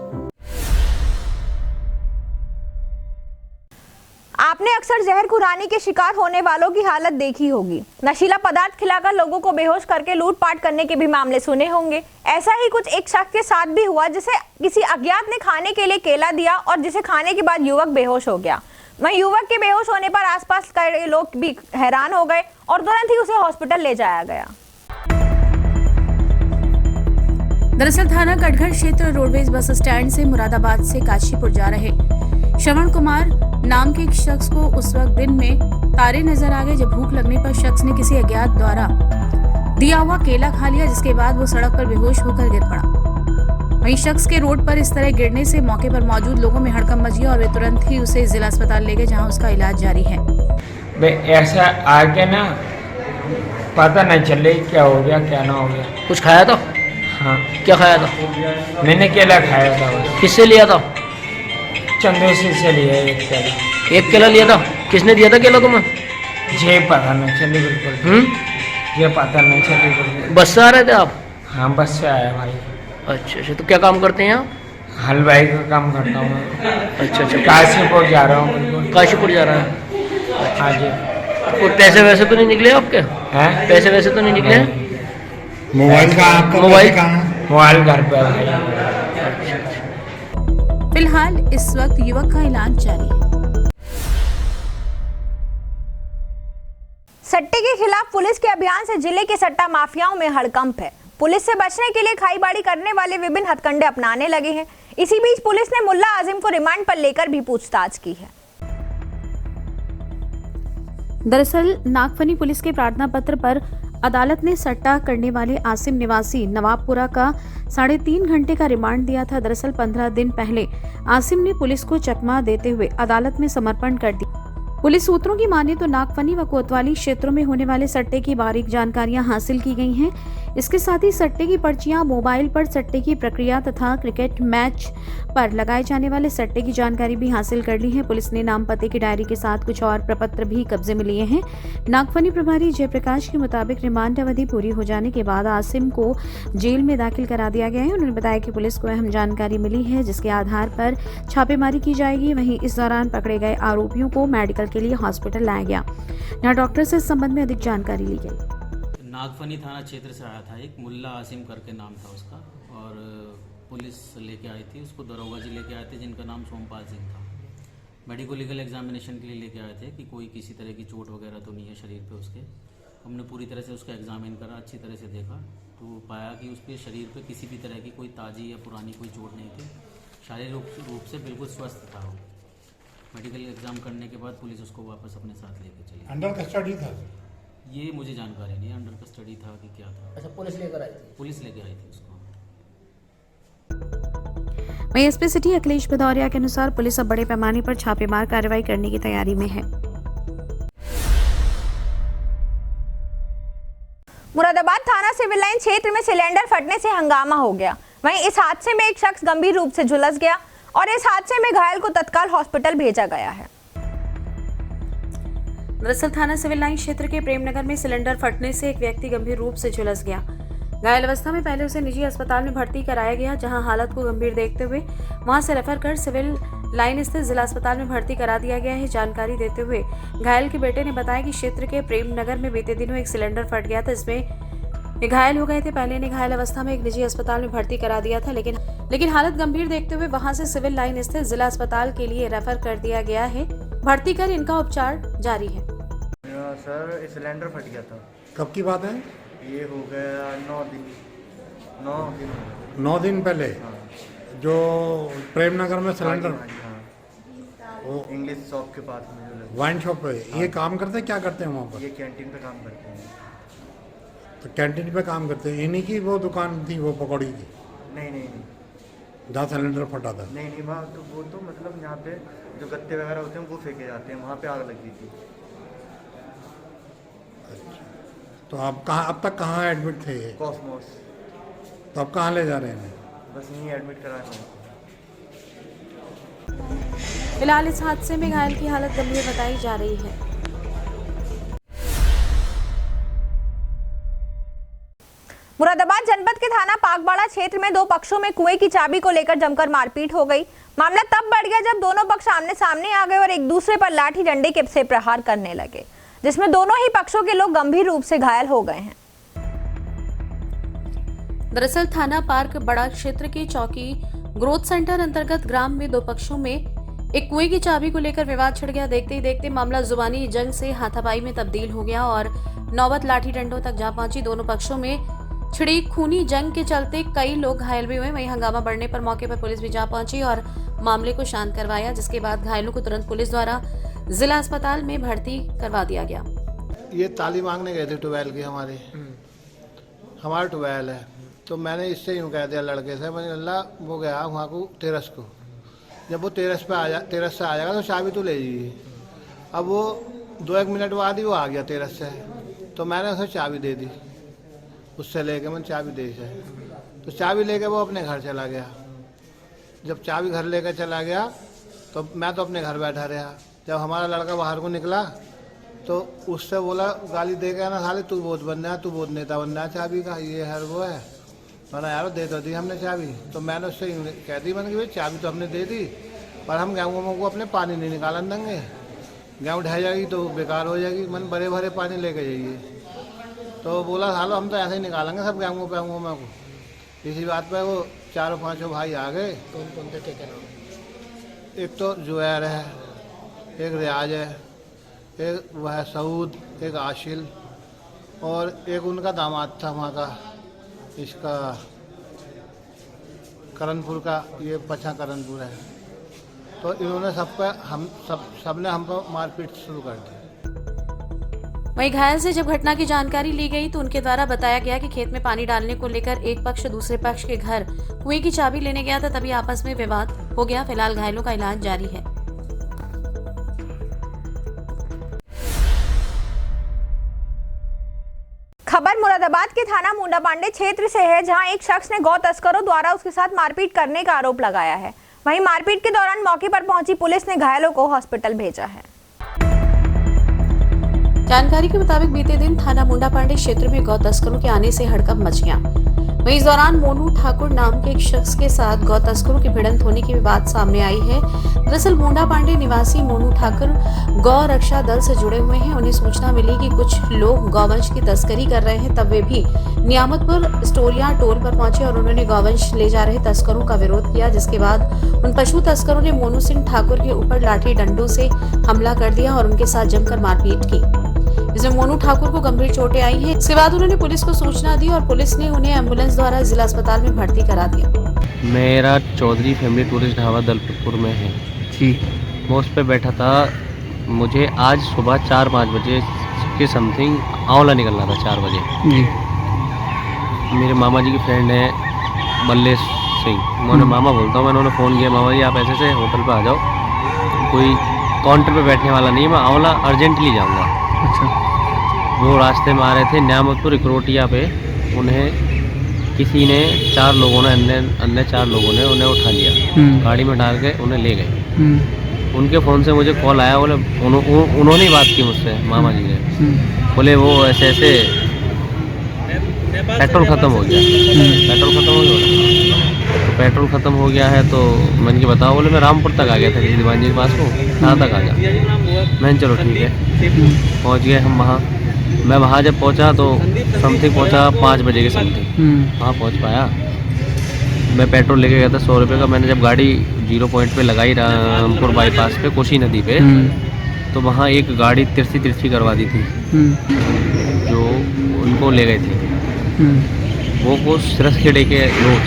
आपने अक्सर जहर खुरानी के शिकार होने वालों की हालत देखी होगी। नशीला पदार्थ खिलाकर लोगों को बेहोश करके लूटपाट करने के भी मामले सुने होंगे। ऐसा ही कुछ एक शख्स के साथ भी हुआ, जिसे किसी अज्ञात ने खाने के लिए केला दिया और जिसे खाने के बाद युवक बेहोश हो गया। वहीं युवक के बेहोश होने पर आसपास के लोग भी हैरान हो गए और तुरंत ही उसे हॉस्पिटल ले जाया गया। दरअसल थाना कटघर क्षेत्र रोडवेज बस स्टैंड से मुरादाबाद से काशीपुर जा रहे श्रवण कुमार नाम के एक शख्स को उस वक्त दिन में तारे नजर आ गए जब भूख लगने पर शख्स ने किसी अज्ञात द्वारा दिया हुआ केला खा लिया, जिसके बाद वो सड़क पर बेहोश होकर गिर पड़ा। वहीं शख्स के रोड पर इस तरह गिरने से मौके पर मौजूद लोगों में हड़कंप मच गया और वे तुरंत ही उसे जिला अस्पताल ले गए, जहां उसका इलाज जारी है। ऐसा आगे ना पता नहीं चले क्या हो गया क्या ना हो गया। कुछ खाया था? हाँ। क्या खाया था? मैंने केला खाया था। किससे लिया था? चंदोसी से लिया एक केला। एक केला लिया था? किसने दिया था केला तुम्हें? ये पता नहीं चली बिल्कुल। ये पता नहीं चली बिल्कुल। बस से आ रहे थे आप? हाँ बस से आया भाई। अच्छा, तो क्या काम करते हैं आप? हलवाई का काम करता हूँ। अच्छा। काशीपुर जा रहा हूँ बिल्कुल। काशीपुर जा रहा है? हाँ जी। कोई पैसे वैसे तो नहीं निकले आपके? हैं? पैसे वैसे तो नहीं निकले? मोबाइल का आपका मोबाइल घर पे है। फिलहाल इस वक्त युवक का इलाज जारी है। सट्टे के खिलाफ पुलिस के अभियान से जिले के सट्टा माफियाओं में हड़कंप है। पुलिस से बचने के लिए खाईबाड़ी करने वाले विभिन्न हथकंडे अपनाने लगे हैं। इसी बीच पुलिस ने मुल्ला आजिम को रिमांड पर लेकर भी पूछताछ की है। दरअसल नागफनी पुलिस के प्रार्थना पत्र पर अदालत ने सट्टा करने वाले आसिम निवासी नवाबपुरा का 3.5 घंटे का रिमांड दिया था। दरअसल 15 दिन पहले आसिम ने पुलिस को चकमा देते हुए अदालत में समर्पण कर दिया। पुलिस सूत्रों की माने तो नागफनी व कोतवाली क्षेत्रों में होने वाले सट्टे की बारीक जानकारियां हासिल की गई हैं। इसके साथ ही सट्टे की पर्चियां, मोबाइल पर सट्टे की प्रक्रिया तथा क्रिकेट मैच पर लगाए जाने वाले सट्टे की जानकारी भी हासिल कर ली है। पुलिस ने नाम पते की डायरी के साथ कुछ और प्रपत्र भी कब्जे में लिए हैं। नागफनी प्रभारी जयप्रकाश के मुताबिक रिमांड अवधि पूरी हो जाने के बाद आसिम को जेल में दाखिल करा दिया गया है। उन्होंने बताया कि पुलिस को अहम जानकारी मिली है, जिसके आधार पर छापेमारी की जाएगी। वहीं इस दौरान पकड़े गए आरोपियों को मेडिकल के लिए हॉस्पिटल लाया गया, जहां डॉक्टर से इस संबंध में अधिक जानकारी ली गई। नागफनी थाना क्षेत्र से आया था, एक मुल्ला आसिम करके नाम था उसका, और पुलिस लेके आई थी उसको। दरोगा जी लेके आए थे, जिनका नाम सोमपाल सिंह था। मेडिको लीगल एग्जामिनेशन के लिए लेके आए थे कि कोई किसी तरह की चोट वगैरह तो नहीं है शरीर पे उसके। हमने पूरी तरह से उसका एग्जामिन करा, अच्छी तरह से देखा, तो पाया कि उसके शरीर पे किसी भी तरह की कोई ताजी या पुरानी कोई चोट नहीं थी। शारीरिक रूप से बिल्कुल स्वस्थ था वो। मेडिकल एग्जाम करने के बाद पुलिस उसको वापस अपने साथ लेके चली। अंडर कस्टडी था? ये मुझे जानकारी नहीं, अंडर कस्टडी था कि क्या था। अच्छा, पुलिस लेकर आई थी? पुलिस लेके आई थी उसको। वहीं एसपी सिटी अखिलेश भदौरिया के अनुसार पुलिस अब बड़े पैमाने पर छापेमार कार्रवाई करने की तैयारी में है। मुरादाबाद थाना सिविल लाइन क्षेत्र में सिलेंडर फटने से हंगामा हो गया। वहीं इस हादसे में एक शख्स गंभीर रूप से झुलस गया और इस हादसे में घायल को तत्काल हॉस्पिटल भेजा गया है। दरअसल थाना सिविल लाइन क्षेत्र के प्रेमनगर में सिलेंडर फटने से एक व्यक्ति गंभीर रूप से झुलस गया। घायल अवस्था में पहले उसे निजी अस्पताल में भर्ती कराया गया, जहां हालत को गंभीर देखते हुए वहां से रेफर कर सिविल लाइन स्थित जिला अस्पताल में भर्ती करा दिया गया है। जानकारी देते हुए घायल के बेटे ने बताया कि क्षेत्र के प्रेमनगर में बीते दिनों एक सिलेंडर फट गया था, इसमें घायल हो गए थे। पहले ने घायल अवस्था में एक निजी अस्पताल में भर्ती करा दिया था, लेकिन हालत गंभीर देखते हुए वहां से सिविल लाइन स्थित जिला अस्पताल के लिए रेफर कर दिया गया है। भर्ती कर इनका उपचार जारी है। सर सिलेंडर फट गया था। कब की बात है? ये हो गया 9 दिन 9 दिन पहले। हाँ। जो प्रेमनगर में सिलेंडर, वो इंग्लिश शॉप के पास में, वाइन शॉप पे। हाँ। ये काम करते क्या करते हैं वहाँ पर? ये कैंटीन पे काम करते हैं। तो कैंटीन पे काम करते हैं। इन्हीं की वो दुकान थी वो पकौड़ी की? नहीं, जहाँ सिलेंडर फटा था? नहीं, वहाँ तो वो तो मतलब यहाँ पे जो गत्ते वगैरह होते हैं वो फेंके जाते हैं, वहाँ पे आग लग गई थी। अच्छा, तो आप कहाँ अब तक कहाँ एडमिट थे? कॉस्मोस। तो अब कहाँ ले जा रहे हैं? बस यहीं एडमिट कराने। फिलहाल इस हादसे में घायल की हालत गंभीर बताई जा रही है। मुरादाबाद जनपद के थाना पाकबाड़ा क्षेत्र में दो पक्षों में कुएं की चाबी को लेकर जमकर मारपीट हो गई। मामला तब बढ़ गया जब दोनों पक्ष आमने सामने आ गए और एक दूसरे पर लाठी डंडे के से प्रहार करने लगे, जिसमें दोनों ही पक्षों के लोग गंभीर रूप से घायल हो गए हैं। दरअसल थाना पार्क बड़ा क्षेत्र के चौकी ग्रोथ सेंटर अंतर्गत ग्राम में दो पक्षों में एक कुएं की चाबी को लेकर विवाद छिड़ गया। देखते ही देखते मामला जुबानी जंग से हाथापाई में तब्दील हो गया और नौबत लाठी डंडों तक जा पहुंची। दोनों पक्षों में छिड़ी खूनी जंग के चलते कई लोग घायल भी हुए। वहीं हंगामा बढ़ने पर मौके पर पुलिस भी जा पहुंची और मामले को शांत करवाया, जिसके बाद घायलों को तुरंत पुलिस द्वारा जिला अस्पताल में भर्ती करवा दिया गया। ये ताली मांगने गए थे 12 की हमारे, हमारा ट्वेल्व है। तो मैंने इससे यूँ कह दिया लड़के से, मैंने अल्लाह वो गया वहाँ को तेरस को, जब वो तेरस से आ जाएगा तो चाबी तो ले जाइए। अब वो 2-1 मिनट बाद ही वो आ गया तेरस से, तो मैंने उसे चाबी दे दी, उससे लेके मैंने चाबी दे से, तो चाबी लेके वो अपने घर चला गया। जब चाबी घर लेकर चला गया तो मैं तो अपने घर बैठा रहा। जब हमारा लड़का बाहर को निकला तो उससे बोला, गाली दे के ना, साले तू बहुत बनना है, तू बहुत नेता बनना है, चाबी का ये है वो है। मैंने यार दे तो दी हमने चाबी। तो मैंने उससे कह दी, मैंने कि भाई चाबी तो हमने दे दी, पर हम गेहूँ को अपने पानी नहीं निकालन देंगे, गेहूँ ढह जाएगी तो बेकार हो जाएगी, मन भरे भरे पानी लेके जाइए। तो बोला सालो हम तो ऐसे ही निकालेंगे सब गेहूँ पे को। इसी बात पे वो 4-5 भाई आ गए। कौन कौन थे, क्या नाम? एक तो जुएर है, एक रियाज है, एक वह है सऊद, एक आशिल, और एक उनका दामाद था वहाँ का, इसका करनपुर का, ये पछा करनपुर है। तो इन्होंने सबने हमको मारपीट शुरू कर दी। वहीं घायल से जब घटना की जानकारी ली गई तो उनके द्वारा बताया गया कि खेत में पानी डालने को लेकर एक पक्ष दूसरे पक्ष के घर कुएं की चाबी लेने गया था, तभी आपस में विवाद हो गया। फिलहाल घायलों का इलाज जारी है। खबर मुरादाबाद के थाना मुंडा पांडे क्षेत्र से है, जहां एक शख्स ने गौ तस्करों द्वारा उसके साथ मारपीट करने का आरोप लगाया है। वहीं मारपीट के दौरान मौके पर पहुंची पुलिस ने घायलों को हॉस्पिटल भेजा है। जानकारी के मुताबिक बीते दिन थाना मुंडा पांडे क्षेत्र में गौ तस्करों के आने से हड़कंप मच गया। वहीं इस दौरान मोनू ठाकुर नाम के एक शख्स के साथ गौ तस्करों की भिड़ंत होने की बात सामने आई है। दरअसल मुंडा पांडे निवासी मोनू ठाकुर गौ रक्षा दल से जुड़े हुए हैं। उन्हें सूचना मिली कि कुछ लोग गौवंश की तस्करी कर रहे हैं, तब वे भी नियामतपुर स्टोरिया टोल पर पहुंचे और उन्होंने गौवंश ले जा रहे तस्करों का विरोध किया, जिसके बाद उन पशु तस्करों ने मोनू सिंह ठाकुर के ऊपर लाठी डंडों से हमला कर दिया और उनके साथ जमकर मारपीट की, जिसमें मोनू ठाकुर को गंभीर चोटें आई हैं। इसके बाद उन्होंने पुलिस को सूचना दी और पुलिस ने उन्हें एम्बुलेंस द्वारा जिला अस्पताल में भर्ती करा दिया। मेरा चौधरी फैमिली टूरिस्ट ढाबा दलपुर में है जी। मैं उस पर बैठा था। मुझे आज सुबह 4-5 बजे के समथिंग आंवला निकलना था 4 बजे जी। मेरे मामा जी की फ्रेंड है मल्लेश सिंह, मैं उन्हें मामा बोलता हूँ। मैंने उन्हें फ़ोन किया, मामा जी आप ऐसे से होटल पर आ जाओ, कोई काउंटर पे बैठने वाला नहीं है, मैं आंवला अर्जेंटली जाऊँगा। अच्छा। वो रास्ते में आ रहे थे न्यामतपुर इकरोटिया पे, उन्हें किसी ने 4 लोगों ने अन्य 4 लोगों ने उन्हें उठा लिया, गाड़ी में डाल के उन्हें ले गए। उनके फ़ोन से मुझे कॉल आया, बोले उन्होंने ही बात की मुझसे, मामा जी ने बोले वो ऐसे ऐसे पेट्रोल ख़त्म हो गया। तो पेट्रोल ख़त्म हो गया है तो मैंने कि बताओ, बोले मैं रामपुर तक आ गया था किसी दीवान जी के पास को, कहाँ तक आ गया। मैंने चलो ठीक है, पहुँच गए हम वहाँ। मैं वहाँ जब पहुँचा तो समथिंग पहुँचा 5 बजे के समथिंग वहाँ पहुँच पाया। मैं पेट्रोल लेके गया था 100 रुपये का। मैंने जब गाड़ी 0 पॉइंट पे लगाई रामपुर बाईपास पे कोसी नदी पे, तो वहाँ एक गाड़ी तिरछी करवा दी थी जो उनको ले गए थे। वो सरसखेड़े के लोग,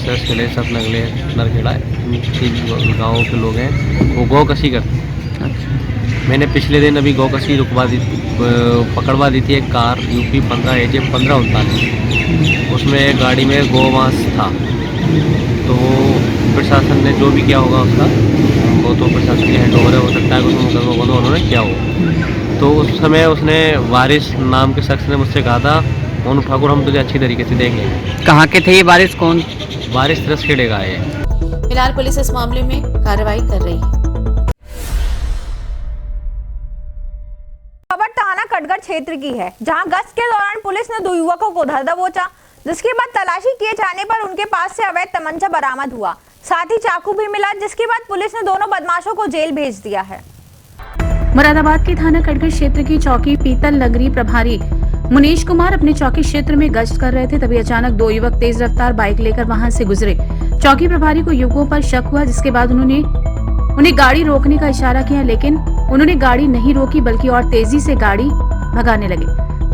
सरसखेड़े सब नगले नरखेड़ा गाँव के लोग हैं, वो गौ कसी करते हैं। अच्छा। मैंने पिछले दिन अभी गौ कसी पकड़वा दी थी एक कार UP 15 AJ 1539, उसमें एक गाड़ी में गोमांस था। तो प्रशासन ने जो भी किया होगा उसका, वो तो प्रशासन की हैंड ओवर है, हो सकता है कुछ मुकदमा होगा तो उन्होंने किया हो। तो उस समय उसने वारिस नाम के शख्स ने मुझसे कहा था, मोनू ठाकुर हम तुझे अच्छी तरीके से देख लेंगे। कहाँ के थे ये वारिस? कौन? वारिस तरसखेड़े का है। फिलहाल पुलिस इस मामले में कार्रवाई कर रही है। खबर थाना कटगढ़ क्षेत्र की है, जहां गश्त के दौरान पुलिस ने 2 युवकों को धर दबोचा, जिसके बाद तलाशी किए जाने पर उनके पास से अवैध तमंचा बरामद हुआ, साथ ही चाकू भी मिला, जिसके बाद पुलिस ने दोनों बदमाशों को जेल भेज दिया है। मुरादाबाद के थाना कटगढ़ क्षेत्र की चौकी पीतल नगरी प्रभारी मुनीश कुमार अपने चौकी क्षेत्र में गश्त कर रहे थे, तभी अचानक 2 युवक तेज रफ्तार बाइक लेकर वहां से गुजरे। चौकी प्रभारी को युवकों पर शक हुआ, जिसके बाद उन्हें गाड़ी रोकने का इशारा किया, लेकिन उन्होंने गाड़ी नहीं रोकी बल्कि और तेजी से गाड़ी भगाने लगे।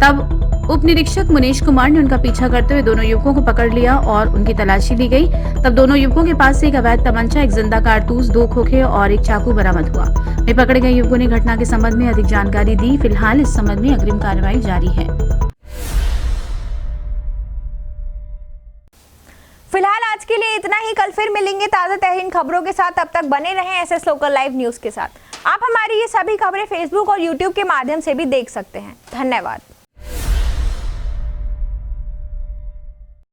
तब उप निरीक्षक मुनीश कुमार ने उनका पीछा करते हुए दोनों युवकों को पकड़ लिया और उनकी तलाशी ली गई। तब दोनों युवकों के पास से एक अवैध तमंचा, एक जिंदा कारतूस, 2 खोखे और एक चाकू बरामद हुआ। वे पकड़े गए युवकों ने घटना के संबंध में अधिक जानकारी दी। फिलहाल इस संबंध में अग्रिम कार्रवाई जारी है। के लिए इतना ही। कल फिर मिलेंगे ताज़ा तरीन खबरों के साथ। तब तक बने रहें एसएस लोकल लाइव न्यूज़ के साथ। आप हमारी ये सभी खबरें फेसबुक और यूट्यूब के माध्यम से भी देख सकते हैं। धन्यवाद।